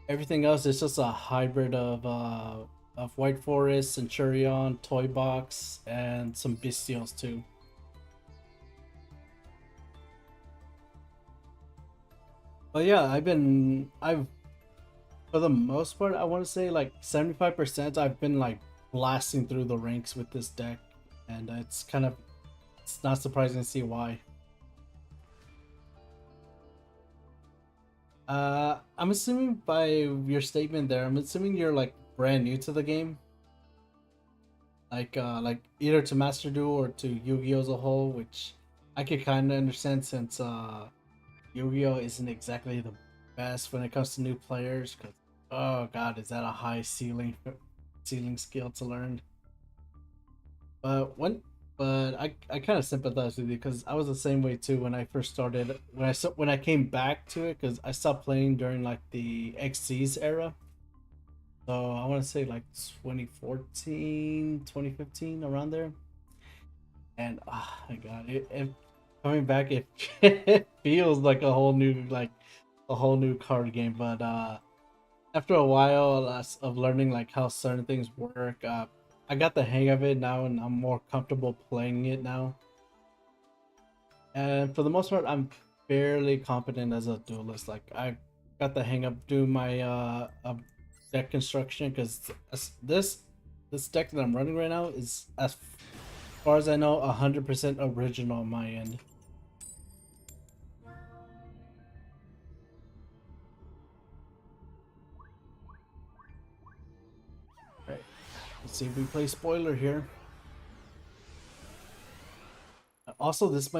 Everything else is just a hybrid of White Forest, Centurion, Toy Box, and some Bestials too. But yeah, I've for the most part, I want to say like 75% I've been like blasting through the ranks with this deck, and it's not surprising to see why. I'm assuming by your statement there, I'm assuming you're like brand new to the game, like either to Master Duel or to Yu-Gi-Oh as a whole, which I could kind of understand since Yu-Gi-Oh isn't exactly the best when it comes to new players. Cause oh god, is that a high ceiling skill to learn? But when but I kind of sympathize with you because I was the same way too when I first started. When I came back to it because I stopped playing during like the XC's era. So I want to say like 2014, 2015, around there. And oh my god, it coming back, it, it feels like a whole new card game. But after a while of learning like how certain things work, I got the hang of it now, and I'm more comfortable playing it now. And for the most part, I'm fairly competent as a duelist. Like I got the hang of doing my deck construction because this deck that I'm running right now is, as far as I know, 100% original on my end. Right. Let's see if we play spoiler here. Also, this is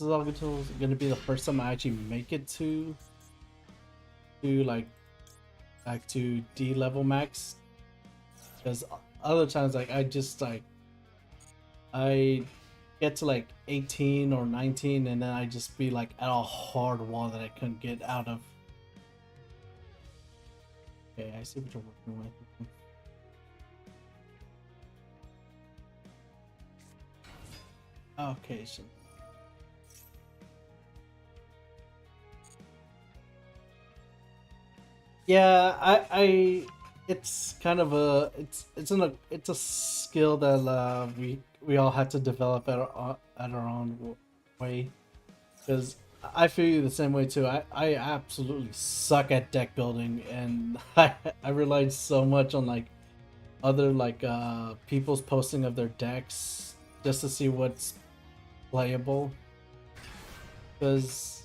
all going to be the first time I actually make it to to D level max, because other times like I get to like 18 or 19 and then I just be like at a hard wall that I couldn't get out of. Okay, I see what you're working with. Okay, so yeah, it's kind of a it's a skill that we all had to develop at our own way, because I feel you the same way too. I absolutely suck at deck building, and I relied so much on like other people's posting of their decks just to see what's playable, because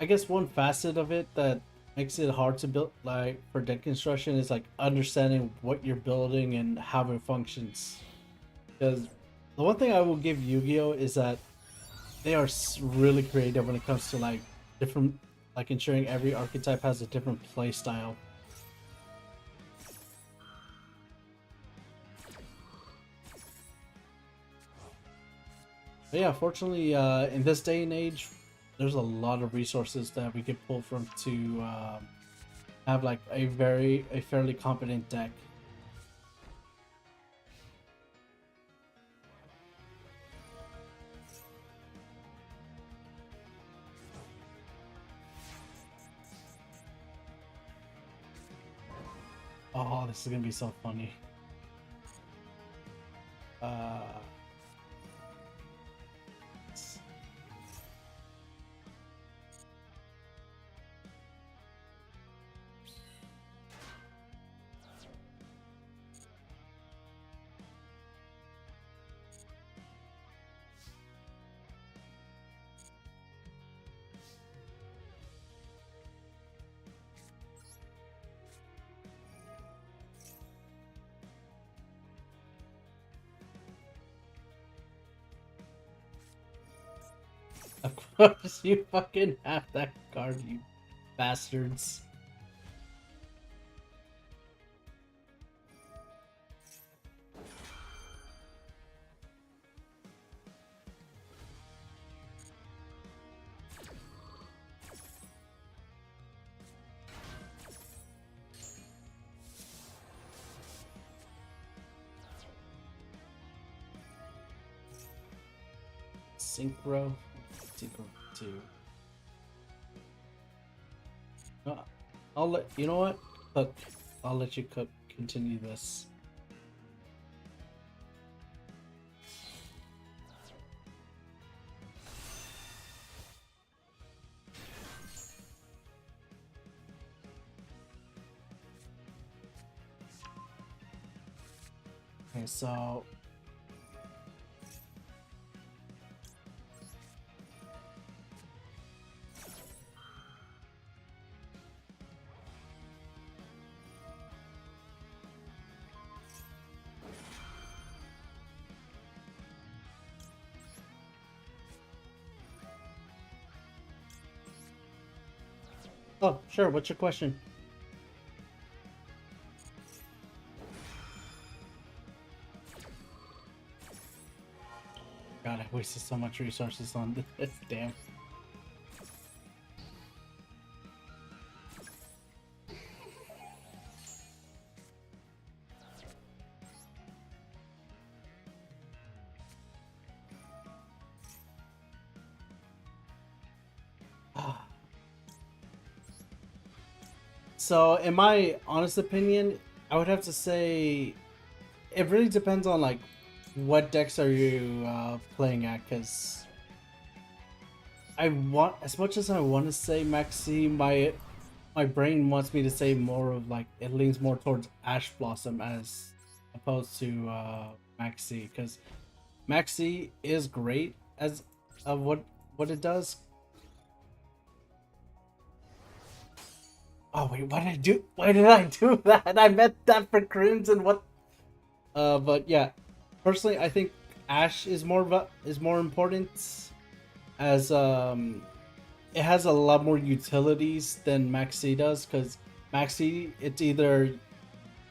I guess one facet of it that makes it hard to build like for deck construction is like understanding what you're building and how it functions. Because the one thing I will give Yu-Gi-Oh is that they are really creative when it comes to like different, like ensuring every archetype has a different play style. But yeah, fortunately, in this day and age, there's a lot of resources that we can pull from to have like a fairly competent deck. Oh, this is gonna be so funny. Uh, of course, you fucking have that card, you bastards. Synchro, Synchro 2. No, I'll let you know what? Cook. I'll let you cook. Continue this. Okay, so Oh, sure. What's your question? God, I wasted so much resources on this. Damn. So, in my honest opinion, I would have to say it really depends on like what decks are you playing at. Because I want, as much as I want to say Maxi, my brain wants me to say more of like it leans more towards Ash Blossom as opposed to Maxi. Because Maxi is great as what it does. Oh wait, what did I do? Why did I do that? I meant that for Crimson. What? But yeah, personally, I think Ash is more important as it has a lot more utilities than Maxi does. Because Maxi, it's either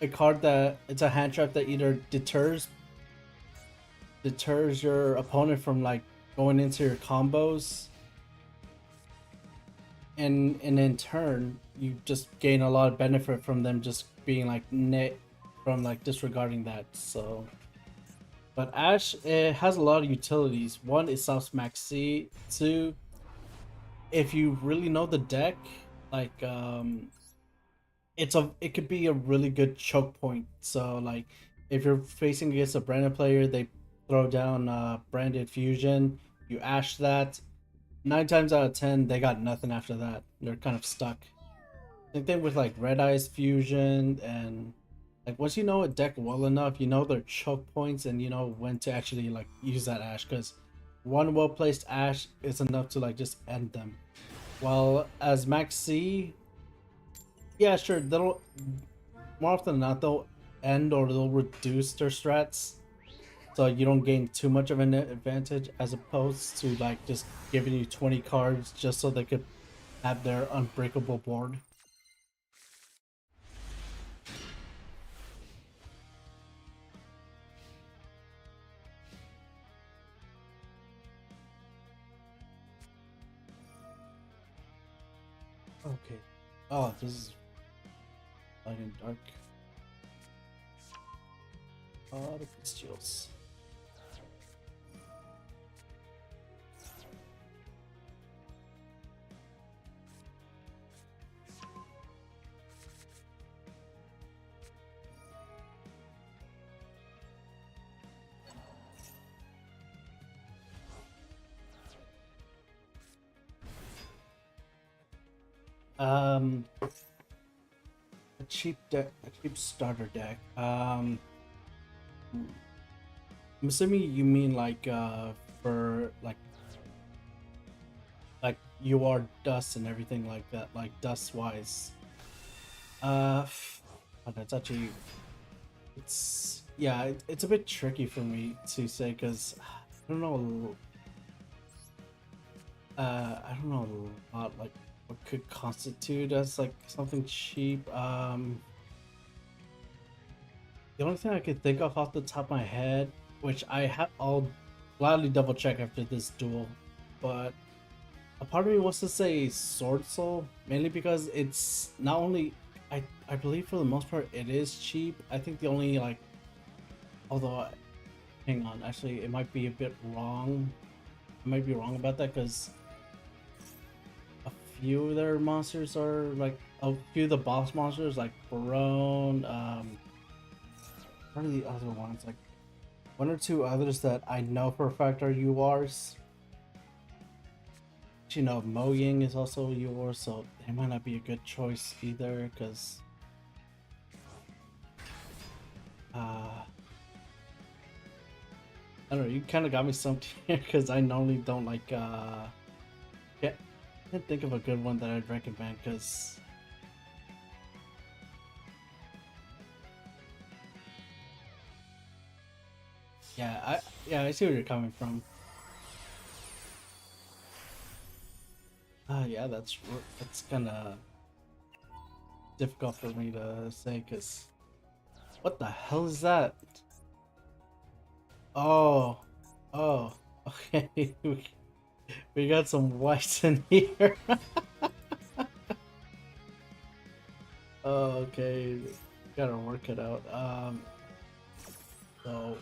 a card that it's a hand trap that either deters your opponent from like going into your combos, and in turn you just gain a lot of benefit from them just being like net from like disregarding that. So but Ash, it has a lot of utilities. One, it stops Max C. Two, if you really know the deck, like it could be a really good choke point. So like if you're facing against a branded player, they throw down branded fusion, you Ash that, 9 times out of 10 they got nothing after that. They're kind of stuck. Same thing with like Red Eyes Fusion, and like once you know a deck well enough, you know their choke points and you know when to actually like use that Ash, because one well placed Ash is enough to like just end them. While as Max C, yeah, sure, they'll more often than not they'll end or they'll reduce their strats, so you don't gain too much of an advantage as opposed to like just giving you 20 cards just so they could have their unbreakable board. Okay. Oh, this is light and dark. The pistols. A cheap deck, a cheap starter deck. I'm assuming you mean like for like you are dust and everything like that, like dust wise. Uh, oh, that's actually yeah, it's a bit tricky for me to say because I don't know. I don't know a lot like what could constitute as like something cheap. The only thing I could think of off the top of my head, which I'll gladly double check after this duel, but a part of me wants to say Sword Soul, mainly because it's not only I believe for the most part it is cheap. I think the only like, although hang on, actually it might be a bit wrong. I might be wrong about that because a few of their monsters are like a few of the boss monsters like Barone, what are the other ones? Like one or two others that I know for a fact are URs. You know, Mo Ying is also yours, so it might not be a good choice either, because I don't know, you kind of got me stumped here, because I normally don't like, yeah, I can't think of a good one that I'd recommend, because yeah, I see where you're coming from. Yeah, that's kind of difficult for me to say because what the hell is that? Oh, oh, okay. We got some whites in here. Oh, okay, gotta work it out. So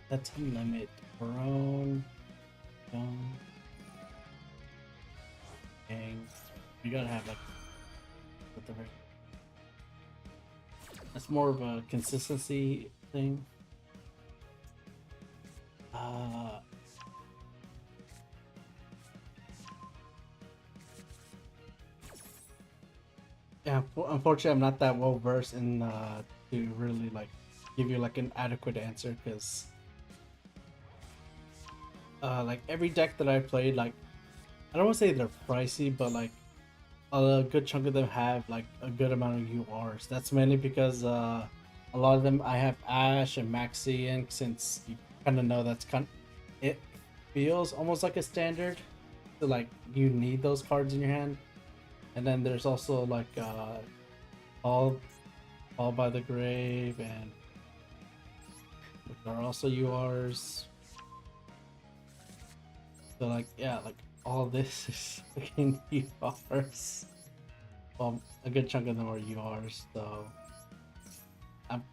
that's a limit. Barone, young, gang. We gotta have like what the heck? That's more of a consistency thing. Uh, yeah. Unfortunately, I'm not that well versed in to really like give you like an adequate answer because like every deck that I played, like I don't want to say they're pricey, but like a good chunk of them have like a good amount of URs. That's mainly because a lot of them I have Ash and Maxi in since you kind of know that's it feels almost like a standard. So like you need those cards in your hand. And then there's also like all by the Grave and which are also URs. So like yeah, like all this is fucking URs. Well, a good chunk of them are URs, so I'm,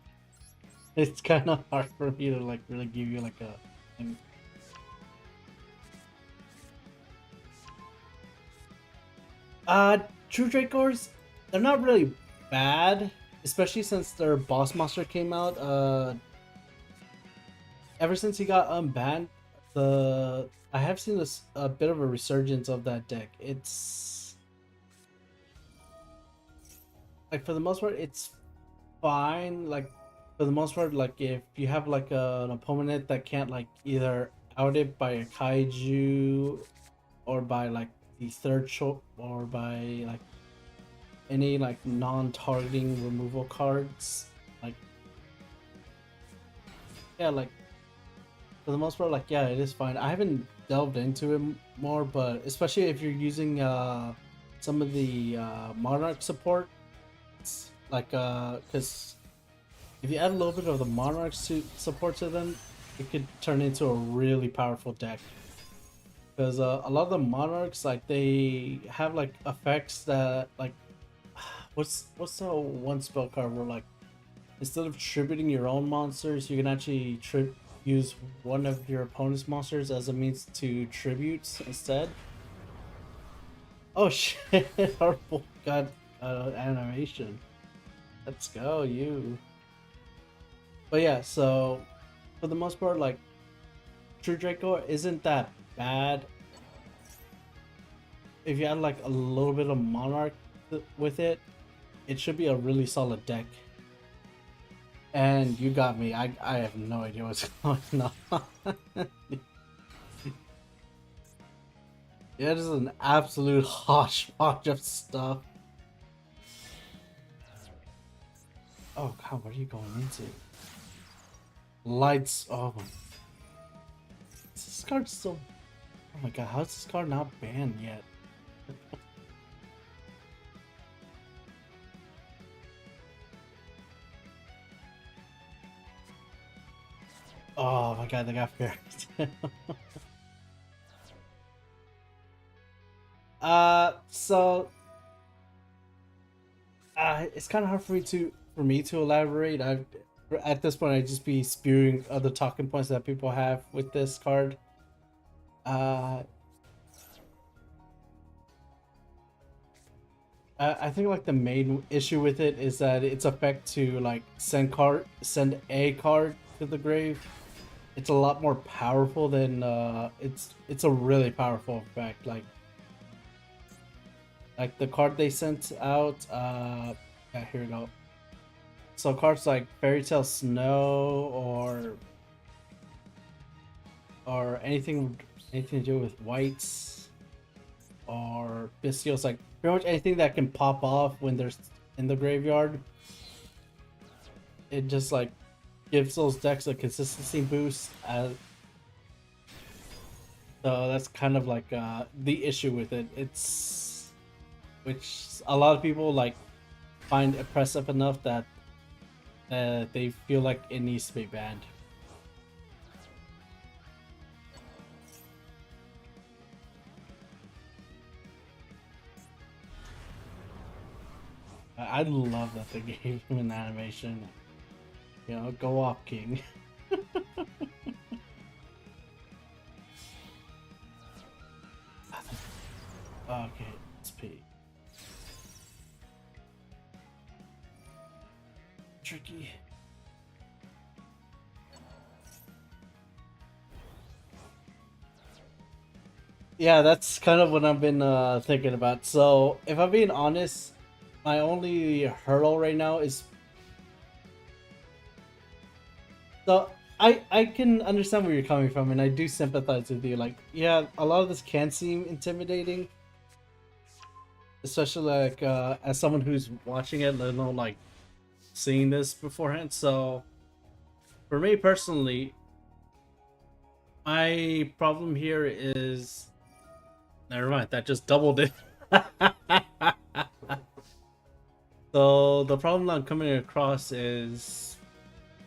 it's kind of hard for me to like really give you like a. True Dracors, they're not really bad, especially since their boss monster came out. Ever since he got unbanned, I have seen a bit of a resurgence of that deck. It's like for the most part, it's fine. Like for the most part, like if you have like an opponent that can't like either out it by a kaiju or by like the third choice or by like any like non-targeting removal cards, like yeah, like for the most part, like yeah, it is fine. I haven't delved into it more, but especially if you're using some of the Monarch support, like because if you add a little bit of the Monarch support to them, it could turn into a really powerful deck. Because a lot of the Monarchs, like they have like effects that like what's the one spell card where like instead of tributing your own monsters, you can actually use one of your opponent's monsters as a means to tribute instead. Oh shit! Our boy got animation. Let's go, you. But yeah, so for the most part, like True Draco isn't that bad. If you add like a little bit of Monarch with it, it should be a really solid deck. And you got me. I have no idea what's going on. Yeah, this is an absolute hodgepodge of stuff. Oh god, what are you going into? Lights. Oh my. This card's still. Oh my god, how's this card not banned yet? Oh my god, they got fairies. So it's kind of hard for me to elaborate. I've at this point I just be spewing other talking points that people have with this card. Uh, I think like the main issue with it is that its effect to like send a card to the grave. It's a lot more powerful than it's a really powerful effect. Like the card they sent out. Yeah, here we go. So cards like Fairy Tale Snow or anything to do with whites or Bystials, like pretty much anything that can pop off when there's in the graveyard. It just like gives those decks a consistency boost. So that's kind of like the issue with it. It's which a lot of people like find oppressive enough that they feel like it needs to be banned. I love that they gave him an animation. You know, go off, King. Okay, let's pee. Tricky. Yeah, that's kind of what I've been thinking about. So, if I'm being honest, my only hurdle right now is so I can understand where you're coming from, and I do sympathize with you. Like, yeah, a lot of this can seem intimidating, especially like as someone who's watching it, let alone like seeing this beforehand. So, for me personally, my problem here is never mind. That just doubled it. So the problem I'm coming across is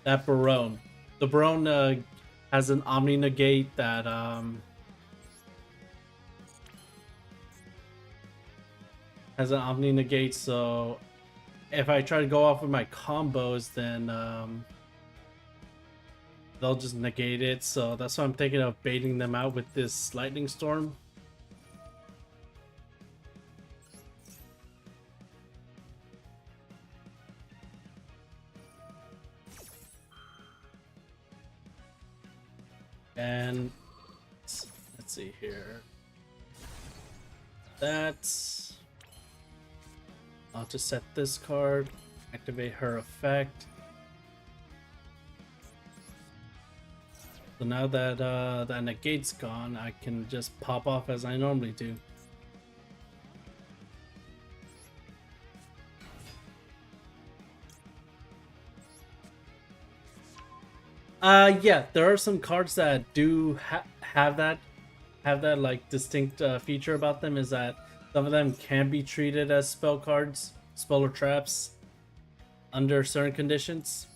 that Barone. The Barone has an Omni Negate that so if I try to go off with my combos, then they'll just negate it. So that's why I'm thinking of baiting them out with this Lightning Storm. And let's see here. That's... I'll just set this card, activate her effect. So now that that negate's gone, I can just pop off as I normally do. Yeah, there are some cards that do have that like distinct feature about them, is that some of them can be treated as spell cards, spell or traps, under certain conditions.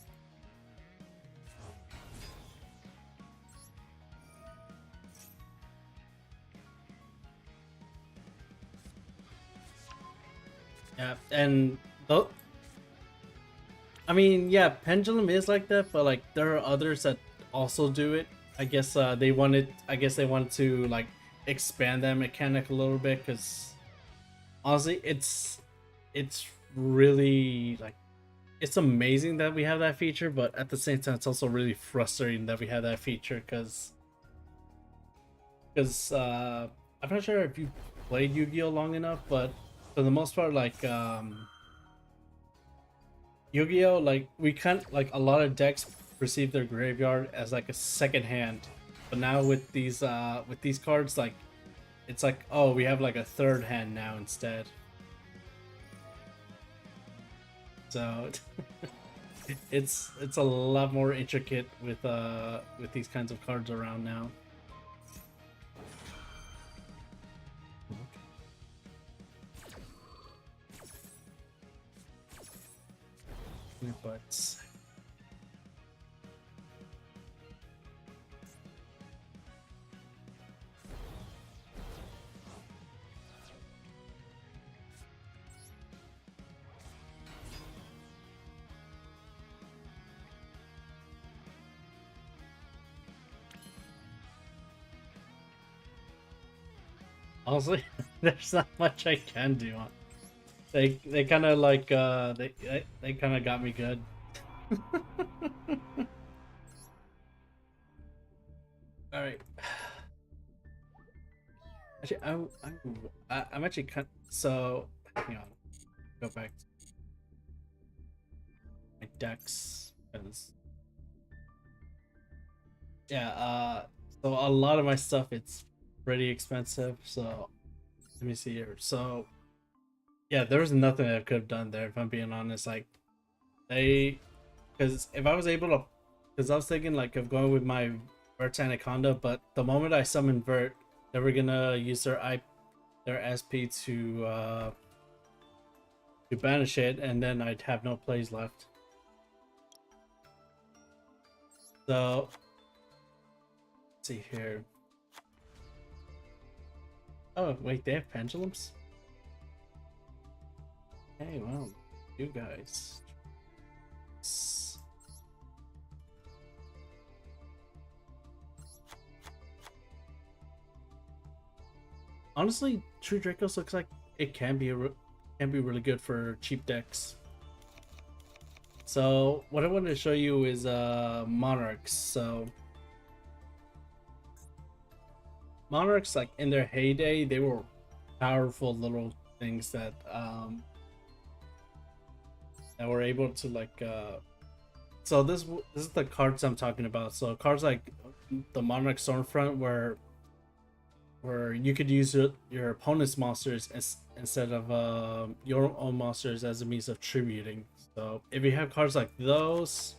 Yeah, and though, I mean, yeah, Pendulum is like that, but like there are others that also do it. I guess they wanted. I guess they wanted to like expand that mechanic a little bit, because honestly, it's really like it's amazing that we have that feature, but at the same time, it's also really frustrating that we have that feature because I'm not sure if you played Yu-Gi-Oh long enough, but for the most part, like Yu-Gi-Oh, like we can't like a lot of decks perceive their graveyard as like a second hand, but now with these cards, like it's like, oh, we have like a third hand now instead. So it's a lot more intricate with these kinds of cards around now. But honestly, there's not much I can do. They kind of like they kind of got me good. All right. Actually, I'm actually kind. So hang on, go back to my decks, 'cause yeah. So a lot of my stuff, it's pretty expensive. So let me see here. So yeah, there was nothing I could have done there, if I'm being honest. Like they, because if I was able to, because I was thinking like of going with my Vert's Anaconda, but the moment I summoned Vert, they were gonna use their SP banish it, and then I'd have no plays left. So let's see here. Oh wait, they have pendulums? Hey, well, you guys. Honestly, True Dracos looks like it can be really good for cheap decks. So what I wanted to show you is Monarchs. So Monarchs, like in their heyday, they were powerful little things that that were able to like so this is the cards I'm talking about. So cards like the Monarch Stormfront, where you could use your opponent's monsters instead of your own monsters as a means of tributing. So if you have cards like those,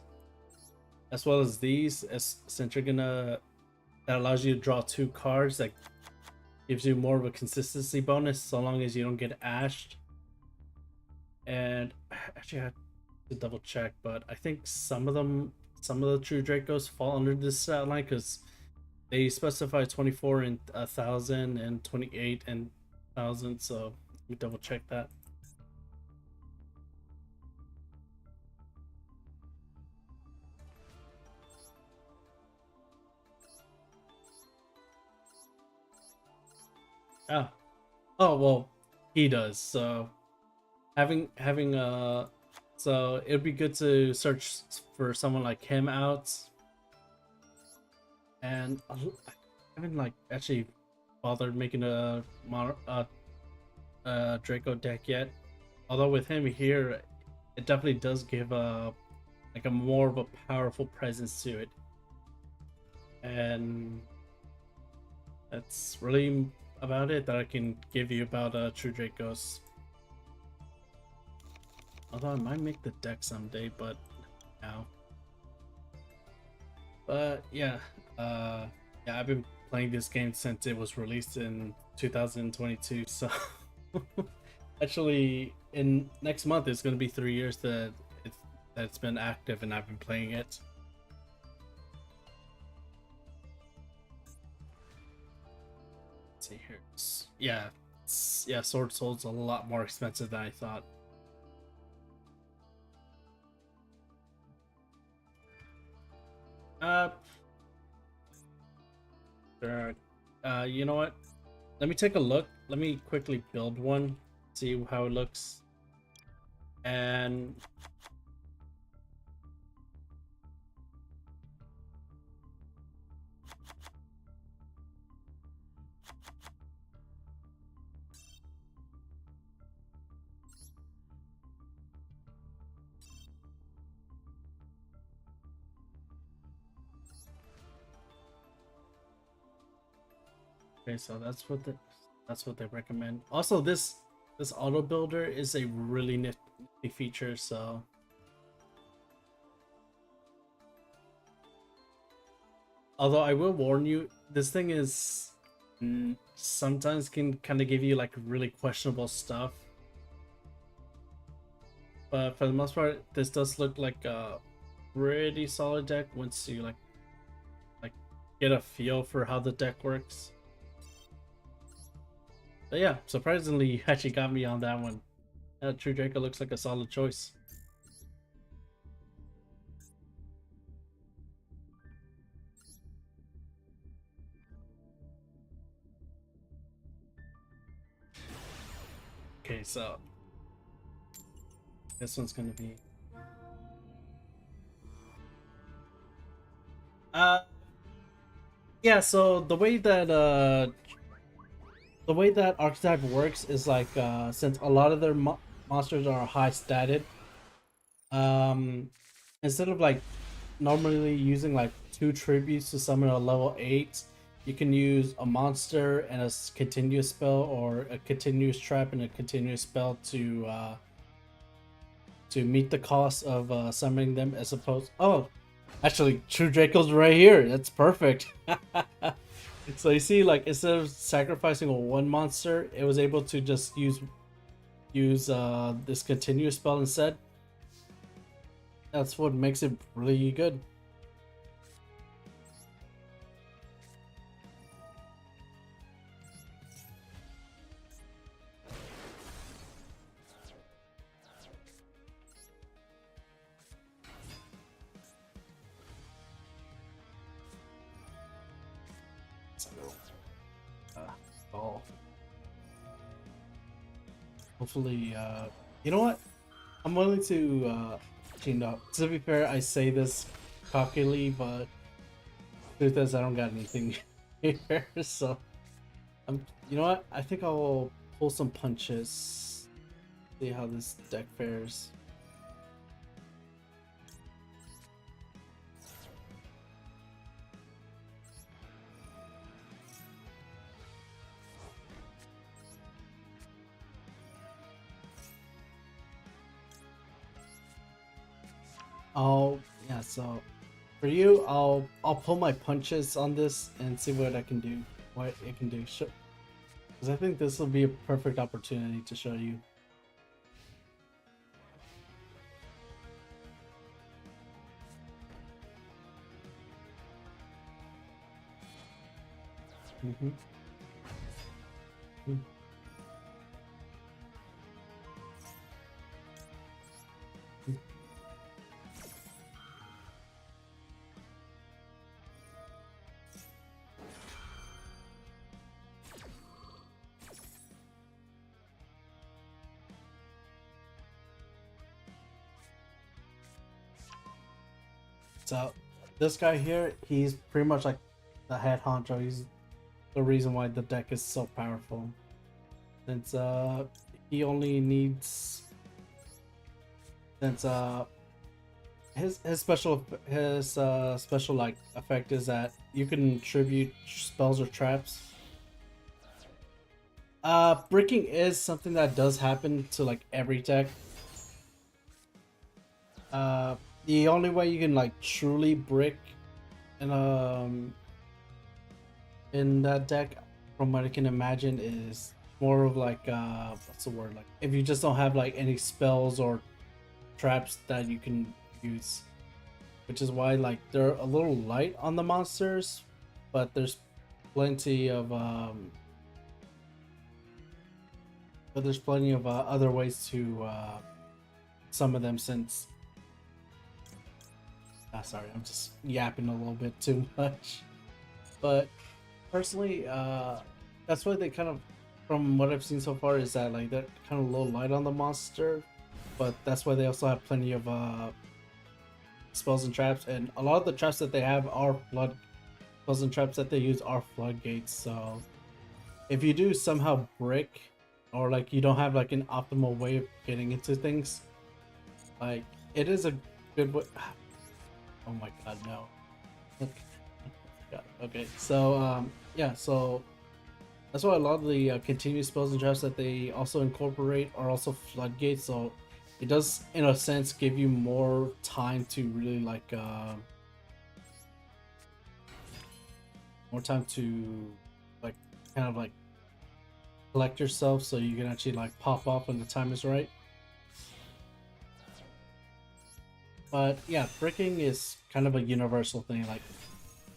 as well as these, since you're gonna, that allows you to draw 2 cards, that gives you more of a consistency bonus so long as you don't get ashed. And actually I had to double check, but I think some of the True Dracos fall under this stat line because they specify 24 and 1,000 and 28 and 1,000, so let me double check that. Oh well, he does. So having so it'd be good to search for someone like him out. And I haven't like actually bothered making a Draco deck yet. Although with him here, it definitely does give a more of a powerful presence to it, and that's really about it that I can give you about True Dracos. Although I might make the deck someday, but now. But yeah, yeah, I've been playing this game since it was released in 2022. So actually, in next month it's going to be 3 years that it's been active and I've been playing it. Let's see here. Yeah, yeah, Sword Soul's a lot more expensive than I thought. Sure. You know what? Let me take a look. Let me quickly build one, see how it looks. And okay, so that's what they recommend. Also, this auto builder is a really nifty feature. So although I will warn you, this thing is sometimes can kind of give you like really questionable stuff. But for the most part, this does look like a pretty solid deck once you like get a feel for how the deck works. But yeah, surprisingly, you actually got me on that one. True Draco looks like a solid choice. Okay, so this one's gonna be yeah, so the way that archetype works is like since a lot of their monsters are high statted, instead of like normally using like 2 tributes to summon a level 8, you can use a monster and a continuous spell, or a continuous trap and a continuous spell to meet the cost of summoning them, as opposed. Oh, actually, True Draco's right here. That's perfect. So you see, like instead of sacrificing a 1 monster, it was able to just use use this continuous spell instead. That's what makes it really good. Oh. Hopefully, you know what? I'm willing to, to be fair, I say this cockily, but truth is I don't got anything here, so you know what? I think I'll pull some punches, see how this deck fares. Oh, yeah, so for you, I'll pull my punches on this and see what I can do. What it can do. Sure. Because I think this will be a perfect opportunity to show you. Mm-hmm. Mm. So this guy here, he's pretty much like the head honcho. He's the reason why the deck is so powerful. Since he only needs since his special like effect is that you can tribute spells or traps. Bricking is something that does happen to like every deck. The only way you can like truly brick in that deck, from what I can imagine, is more of like what's the word, like if you just don't have like any spells or traps that you can use, which is why like they're a little light on the monsters, but there's plenty of other ways to summon them. Since sorry, I'm just yapping a little bit too much, but personally, that's why they kind of, from what I've seen so far, is that like they're kind of low light on the monster, but that's why they also have plenty of spells and traps, and a lot of the traps that they have are spells and traps that they use are floodgates. So if you do somehow brick, or like you don't have like an optimal way of getting into things, like it is a good way. Oh my god, no. Okay, so yeah, so that's why a lot of the continuous spells and traps that they also incorporate are also floodgates. So it does, in a sense, give you more time to really like more time to like kind of like collect yourself, so you can actually like pop off when the time is right. But yeah, bricking is kind of a universal thing. Like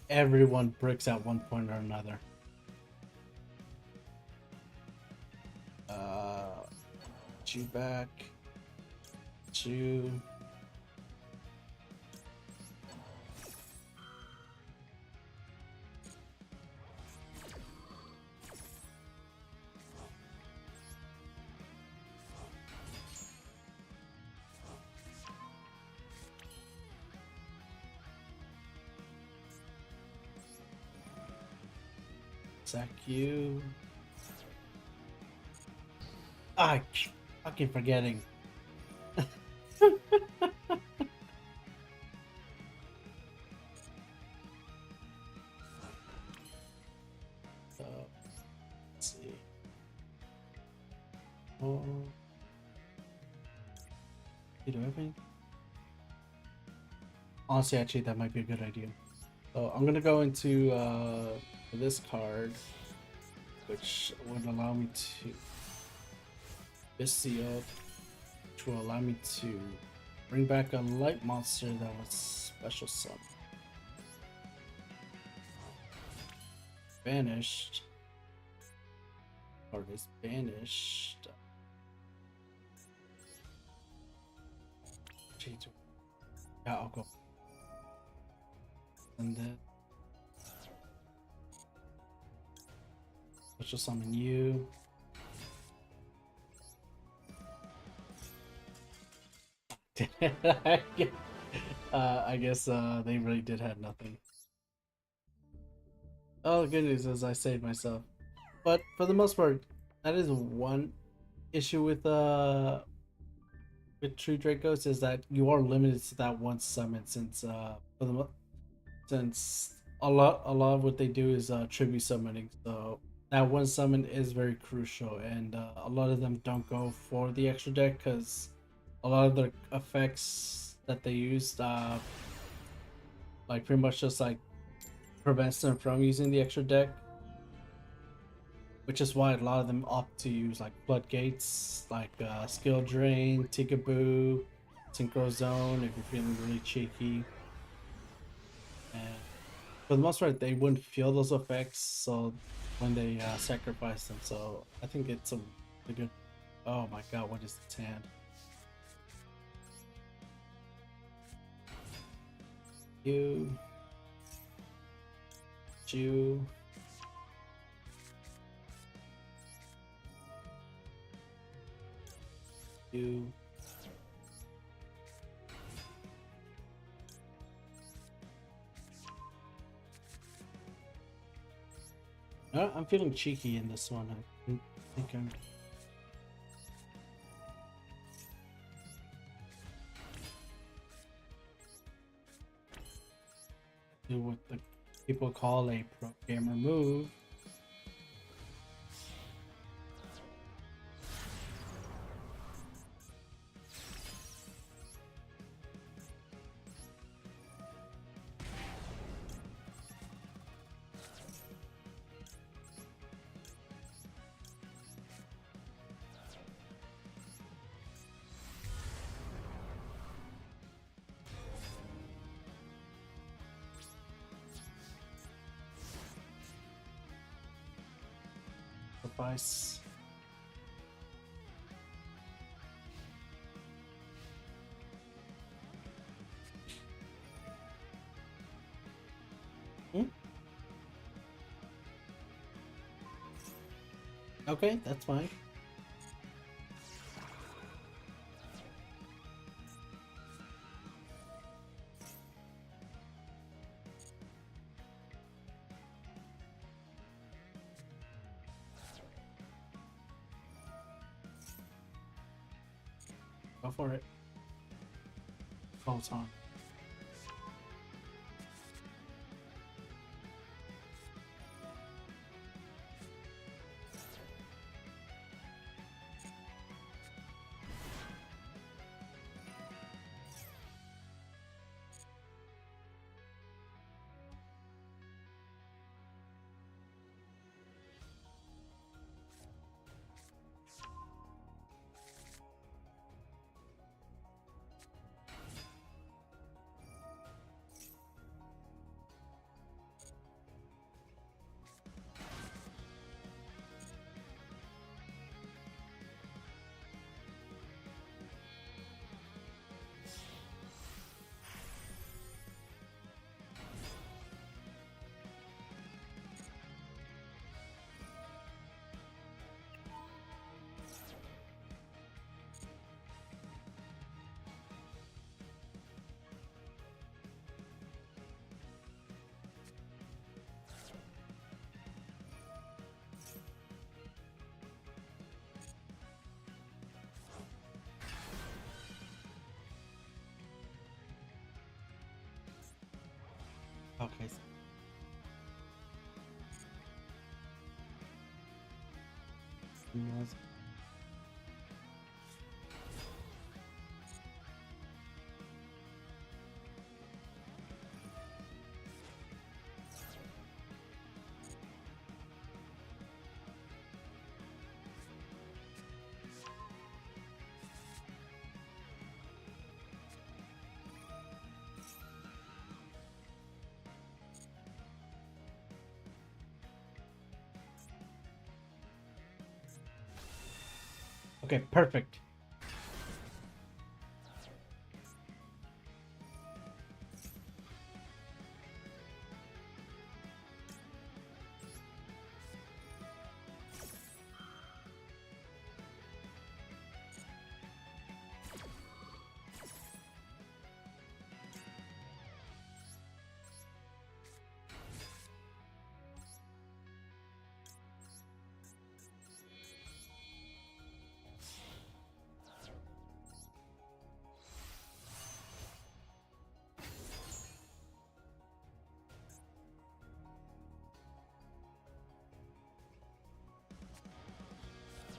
everyone bricks at one point or another. You back. You. Sack you. I fucking forgetting. Let's see. Oh, you do everything. Honestly, actually, that might be a good idea. So I'm gonna go into this card, which would allow me to. Visio, which will allow me to bring back a light monster that was special summon. Banished. Or is banished. Yeah, I'll go. And then special summon you. I guess they really did have nothing. Oh, the good news is I saved myself. But for the most part, that is one issue with True Dracos, is that you are limited to that one summon, since since a lot of what they do is tribute summoning. So that one summon is very crucial, and a lot of them don't go for the extra deck because a lot of the effects that they use, like pretty much just like prevents them from using the extra deck, which is why a lot of them opt to use like floodgates, like skill drain, Tikaboo, synchro zone if you're feeling really cheeky. And for the most part, they wouldn't feel those effects, so when they sacrifice them. So I think it's a good. Oh my god, what is its hand? You. You. You. I'm feeling cheeky in this one. I think I'm. Do what the people call a pro gamer move. Sacrifice. Okay, that's fine. Go for it. Oh, it's on. Okay. Okay, perfect.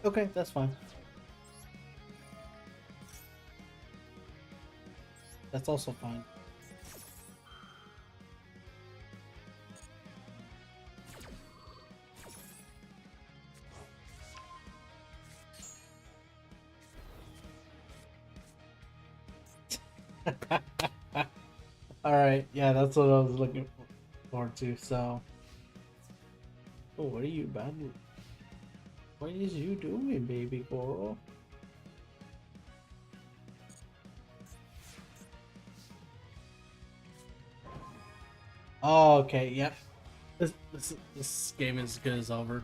Okay, that's fine. That's also fine. Alright, yeah, that's what I was looking forward to, so... Oh, what are you about? What is you doing, baby girl? Oh, okay, yep. This game is good as over.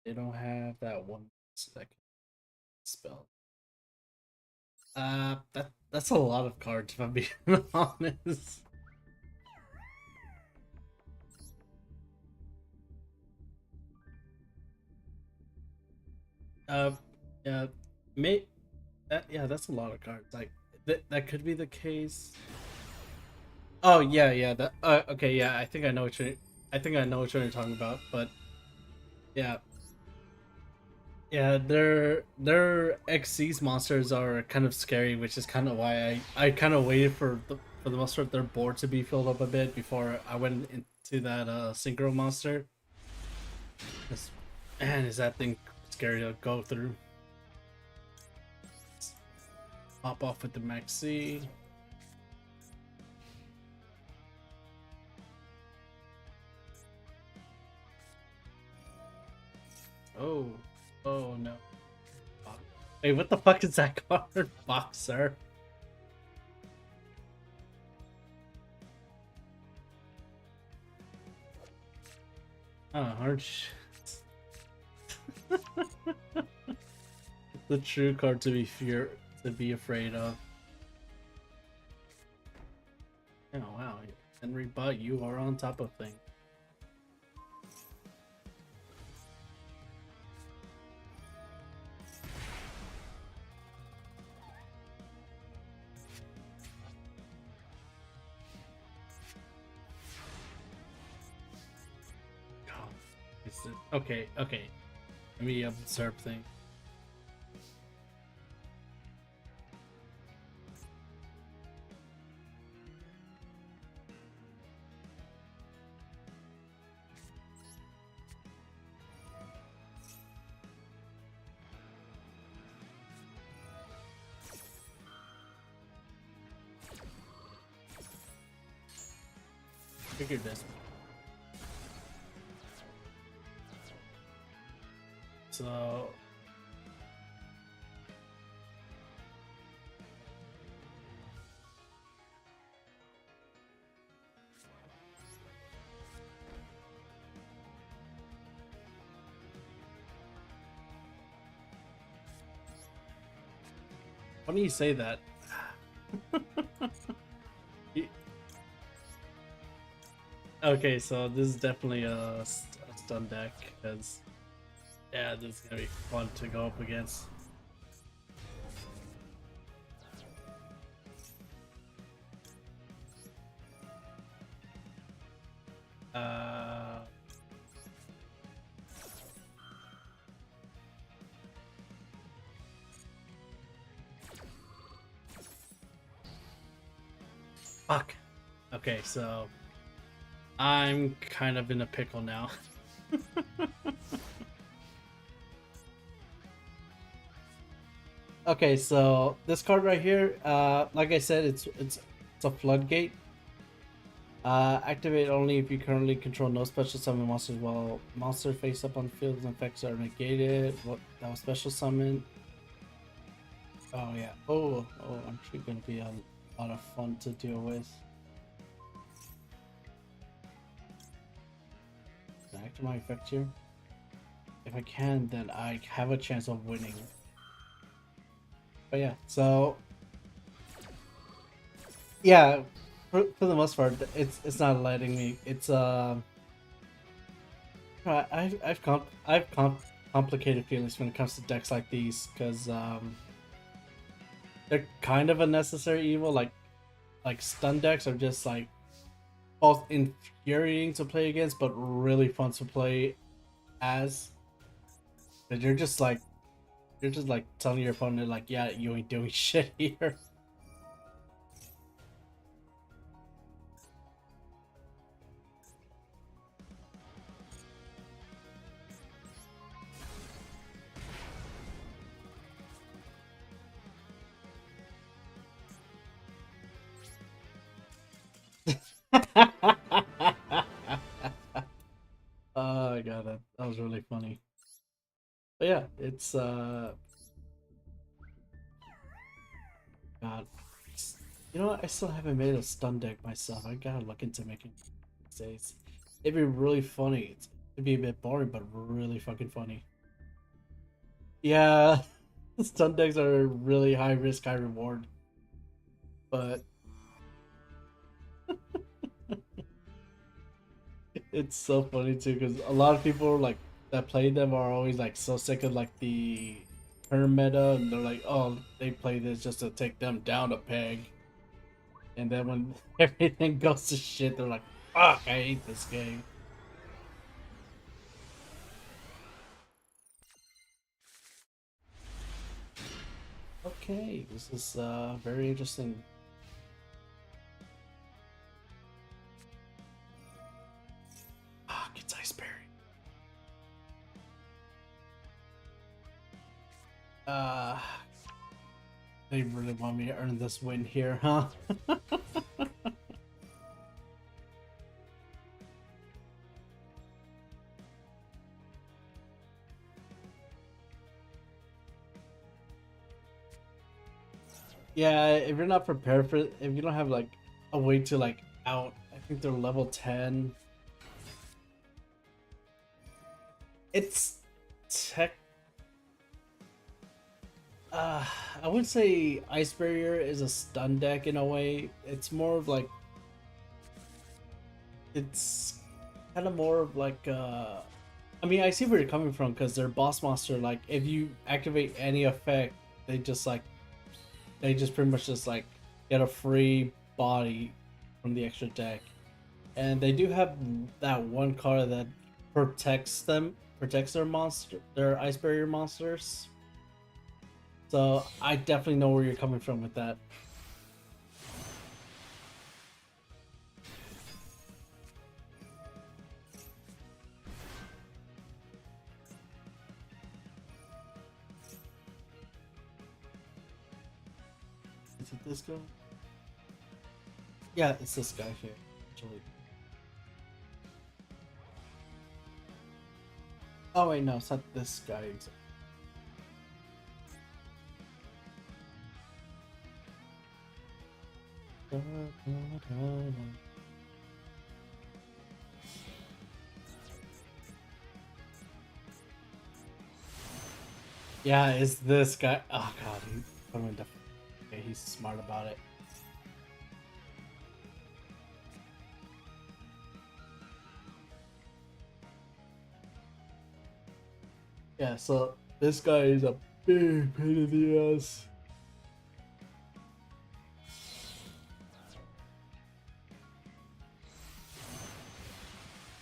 They don't have that one second spell. That's a lot of cards if I'm being honest. Uh, yeah, may that yeah, that's a lot of cards. Like that could be the case. Oh yeah, yeah. That okay, yeah. I think I know what you're talking about. But yeah, yeah. Their XC's monsters are kind of scary, which is kind of why I kind of waited for the most part their board to be filled up a bit before I went into that synchro monster. Man, is that thing scary to go through? Pop off with the Maxi. Oh, oh no. Hey, what the fuck is that card? Boxer. Oh, harsh. The true card to be afraid of. Oh wow, Henry Butt, you are on top of things. God, okay, okay. Let me observe things. Figured this. So why do you say that? Okay, so this is definitely a stun deck because yeah, this is gonna be fun to go up against. Uh, Fuck. Okay, so I'm kind of in a pickle now. Okay, so this card right here, like I said, it's a floodgate. Activate only if you currently control no special summon monsters while monster face up on the field and effects are negated. What that was special summon. Oh yeah. Oh, I'm actually gonna be a lot of fun to deal with. Can I activate my effect here? If I can, then I have a chance of winning. But yeah, so yeah, for the most part, it's not letting me. It's I've complicated feelings when it comes to decks like these because they're kind of a necessary evil. Like stun decks are just like both infuriating to play against, but really fun to play as. But you're just like telling your opponent like, yeah, you ain't doing shit here. Oh god, that was really funny. But yeah, it's God. You know what? I still haven't made a stun deck myself. I gotta look into making these days. It'd be really funny. It'd be a bit boring, but really fucking funny. Yeah, stun decks are really high risk, high reward. But it's so funny too because a lot of people like that play them are always like so sick of like the turn meta, and they're like, oh, they play this just to take them down a peg. And then when everything goes to shit, they're like, fuck, I hate this game. Okay, this is very interesting. Ah, it's Iceberry. Uh, they really want me to earn this win here, huh? Yeah, if you're not prepared for it, if you don't have like a way to like out, I think they're level 10. It's tech. Uh, I wouldn't say Ice Barrier is a stun deck in a way. It's more of like it's kind of more of like I mean, I see where you're coming from because their boss monster, like if you activate any effect, they just like they just pretty much just like get a free body from the extra deck. And they do have that one card that protects their monster, their ice barrier monsters. So I definitely know where you're coming from with that. Is it this guy? Yeah, it's this guy here, actually. Oh wait, no, it's not this guy. Yeah, it's this guy. Oh god, okay, he's smart about it. Yeah, so this guy is a big pain in the ass.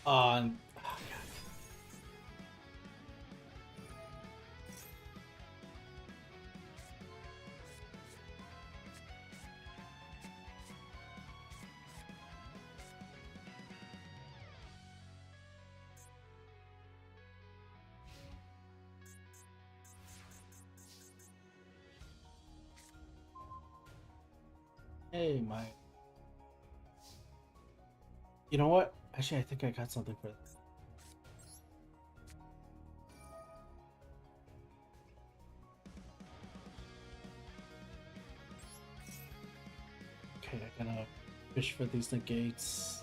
On Hey, my. You know what? Actually, I think I got something for this. Okay, I gotta fish for these negates.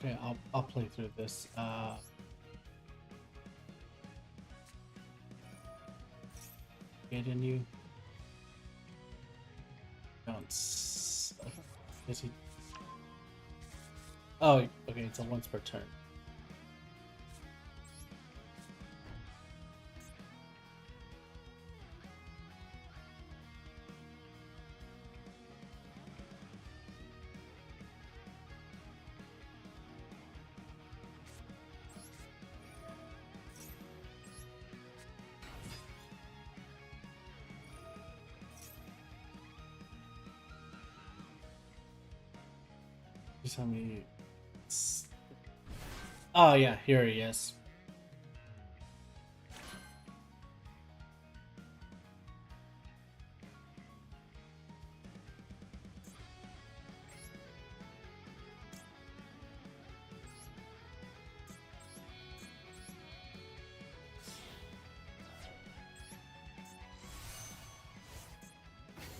Okay, I'll play through this. Getting you. Bounce. Is he? Oh, okay. It's a once per turn. You tell me. Oh yeah, here he is.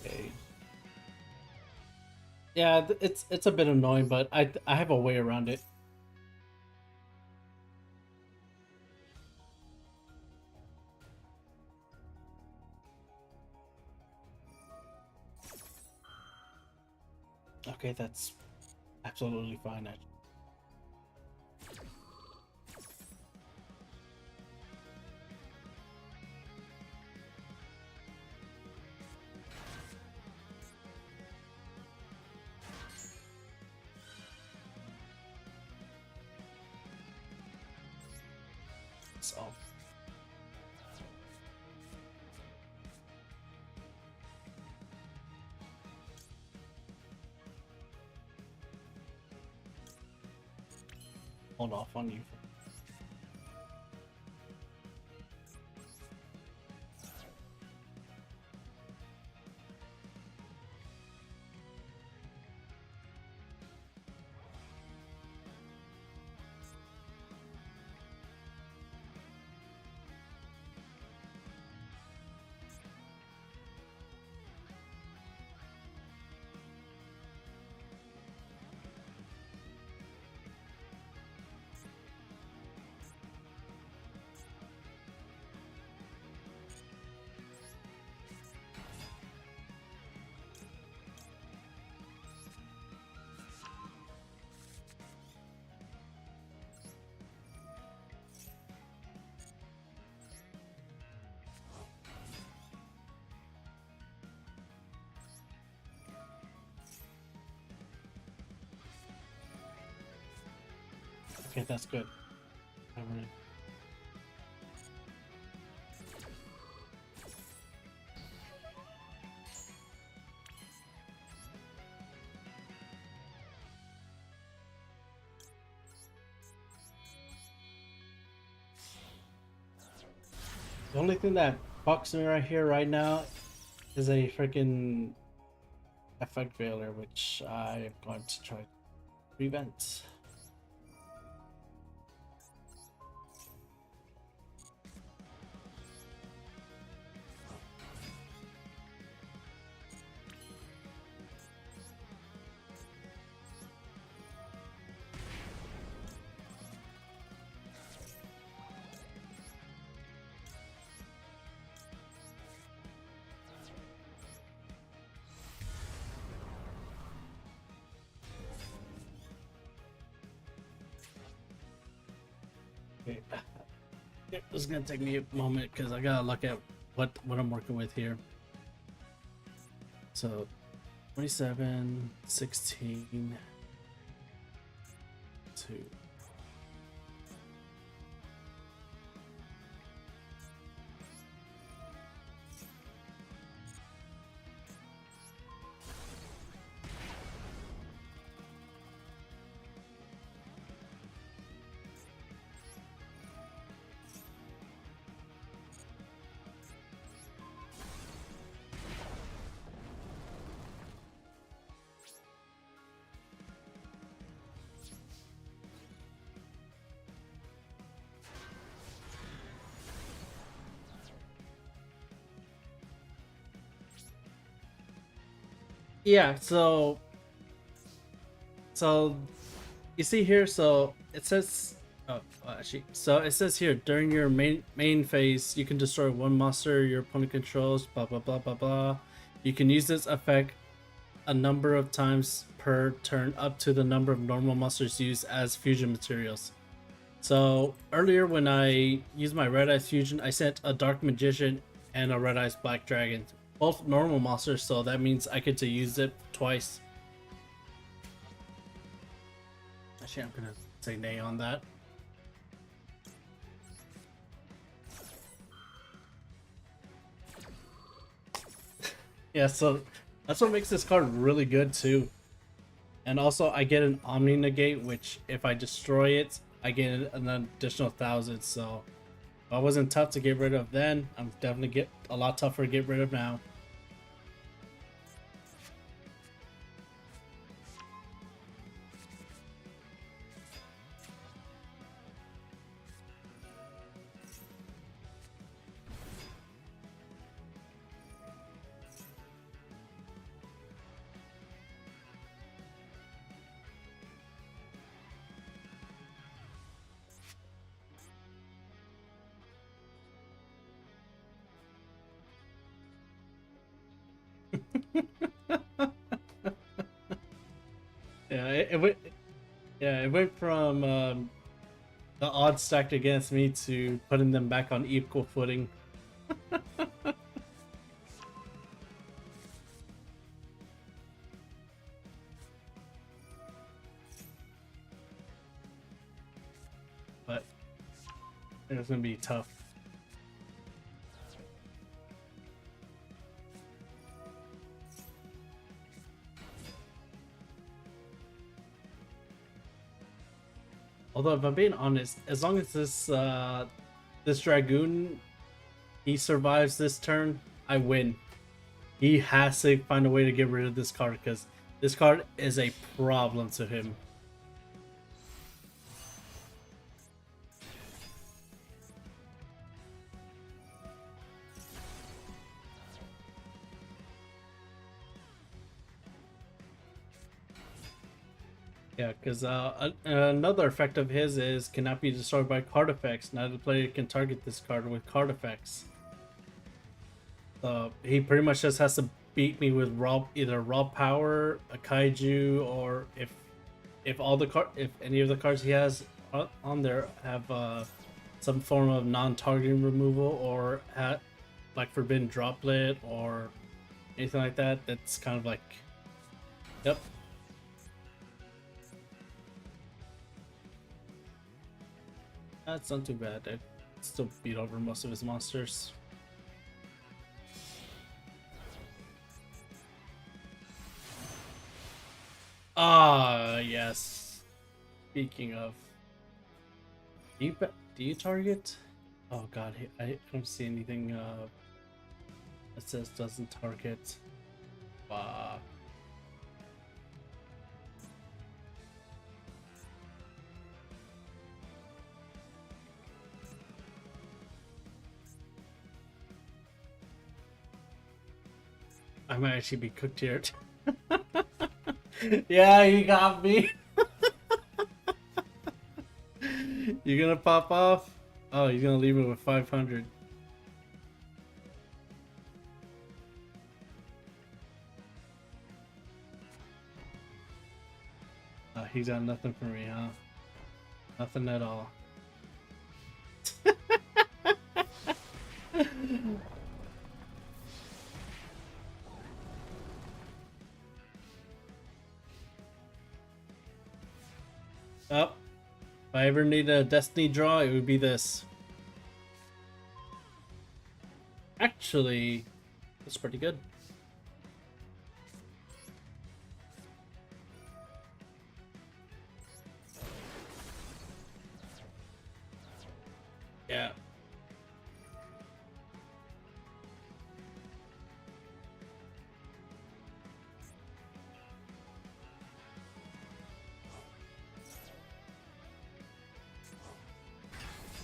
Okay. Yeah, it's a bit annoying, but I have a way around it. Okay, that's absolutely fine. So hold off on you. Okay, that's good. Alright. The only thing that fucks me right here, right now, is a freaking effect failure, which I am going to try to prevent. Okay. It's gonna take me a moment because I gotta look at what I'm working with here. So 27, 16, 2. Yeah, so you see here, so it says, oh, actually, so it says here during your main phase, you can destroy one monster your opponent controls. Blah blah blah blah blah. You can use this effect a number of times per turn, up to the number of normal monsters used as fusion materials. So earlier, when I used my Red Eyes fusion, I sent a Dark Magician and a Red Eyes Black Dragon, both normal monsters. So that means I get to use it twice. Actually, I'm gonna say nay on that. Yeah, so that's what makes this card really good too. And also, I get an Omni Negate, which if I destroy it, I get an additional 1,000. So if I wasn't tough to get rid of then, I'm definitely get a lot tougher to get rid of now. Yeah, it went from the odds stacked against me to putting them back on equal footing. But it was gonna be tough. Although, if I'm being honest, as long as this Dragoon, he survives this turn, I win. He has to find a way to get rid of this card because this card is a problem to him. Yeah, because another effect of his is cannot be destroyed by card effects. Now the player can target this card with card effects. He pretty much just has to beat me with either raw power, a kaiju, or if any of the cards he has on there have some form of non-targeting removal or like forbidden droplet or anything like that. That's kind of like, yep. That's not too bad. I still beat over most of his monsters. Ah, yes. Speaking of, do you target? Oh god, I don't see anything that says doesn't target. Uh, I might actually be cooked here. Yeah, you got me. You're gonna pop off? Oh, you're gonna leave it with 500. He's got nothing for me, huh? Nothing at all. Oh, if I ever need a destiny draw, it would be this. Actually, that's pretty good. Yeah.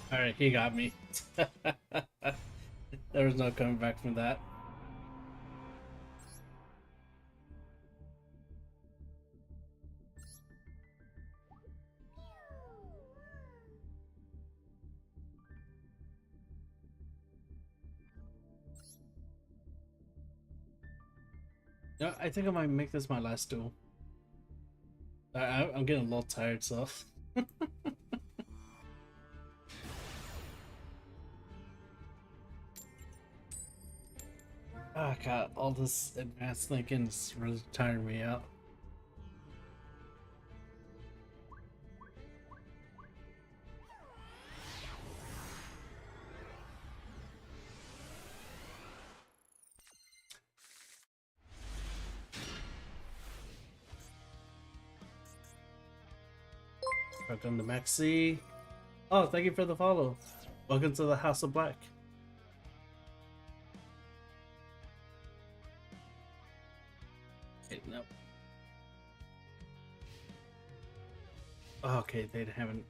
Alright, he got me. There was no coming back from that. No, I think I might make this my last duel. I'm getting a little tired, so. Oh god, all this advanced thinking is really tiring me out. Welcome to Maxi. Oh, thank you for the follow. Welcome to the House of Black. Wait, no. Oh, okay, they haven't.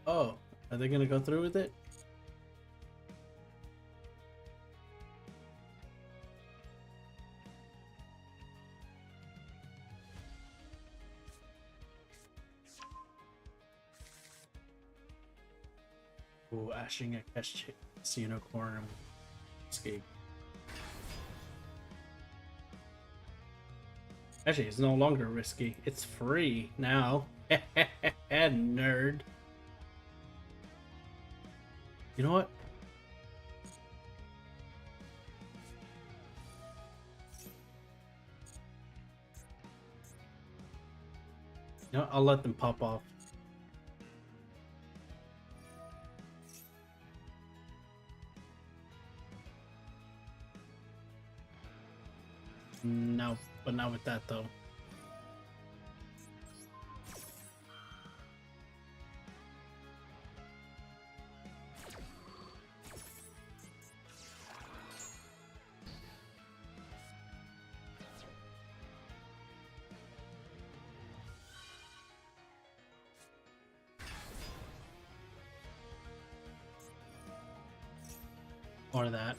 Oh, are they gonna go through with it? Ooh, ashing a catch unicorn and escape. Actually, it's no longer risky. It's free now. Nerd. You know what? No, I'll let them pop off. No, but not with that though. Or that.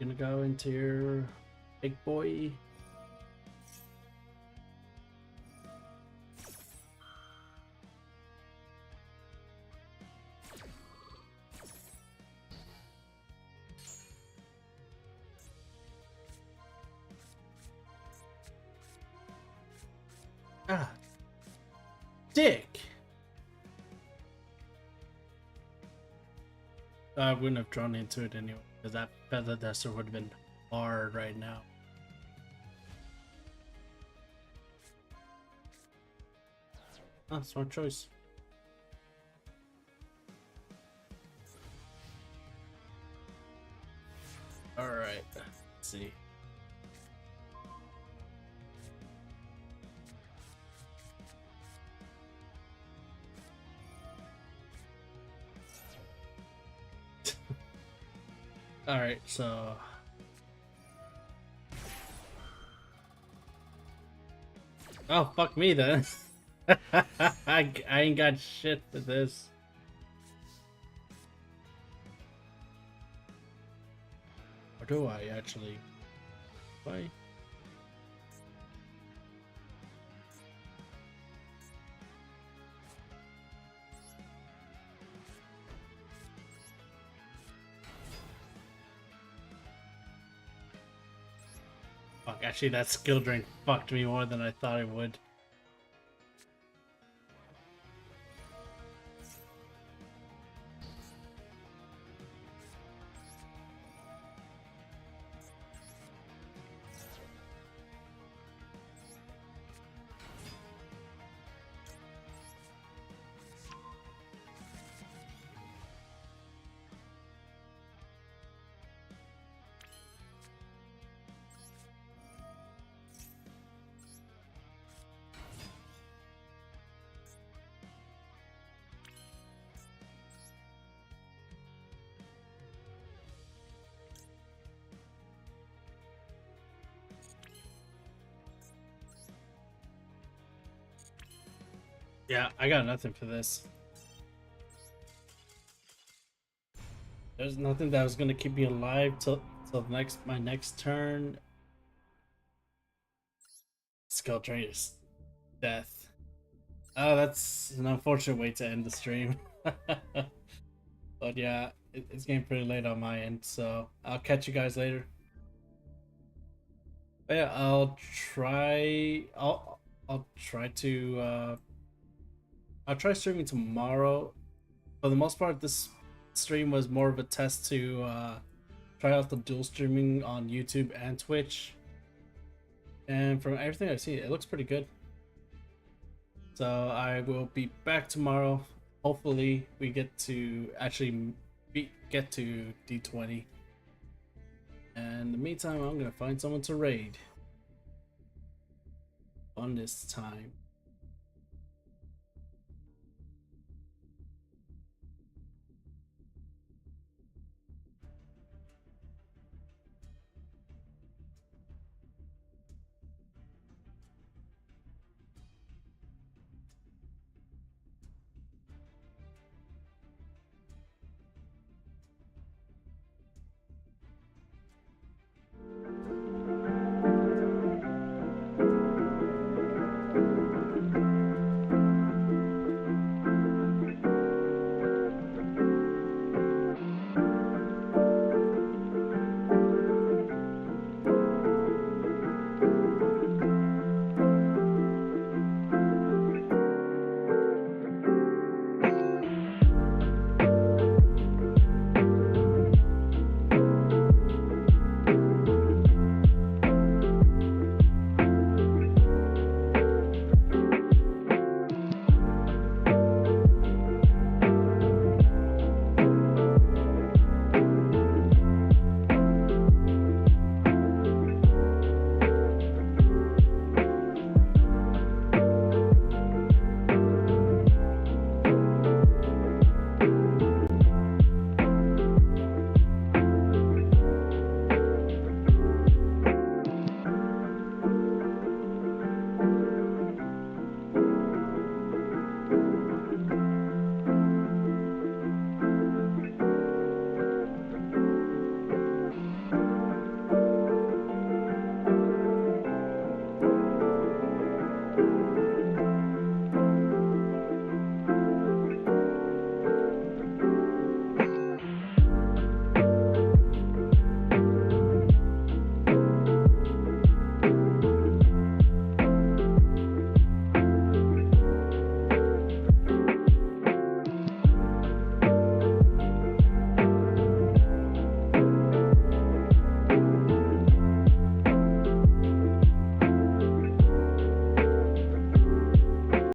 Gonna go into your big boy. Ah, dick. I wouldn't have drawn into it anyway, because that feather duster would have been hard right now. Ah, smart choice. Alright, let's see. Alright, so... Oh, fuck me then. I ain't got shit for this. Or do I actually? Why? Fuck, actually that skill drain fucked me more than I thought it would. Yeah, I got nothing for this. There's nothing that was gonna keep me alive till my next turn. Skull Drain is death. Oh, that's an unfortunate way to end the stream. But yeah, it's getting pretty late on my end, so I'll catch you guys later. But yeah, I'll try to I'll try streaming tomorrow. For the most part, this stream was more of a test to try out the dual streaming on YouTube and Twitch. And from everything I've seen, it looks pretty good. So I will be back tomorrow. Hopefully, we get to actually get to D20. And in the meantime, I'm gonna find someone to raid on this time.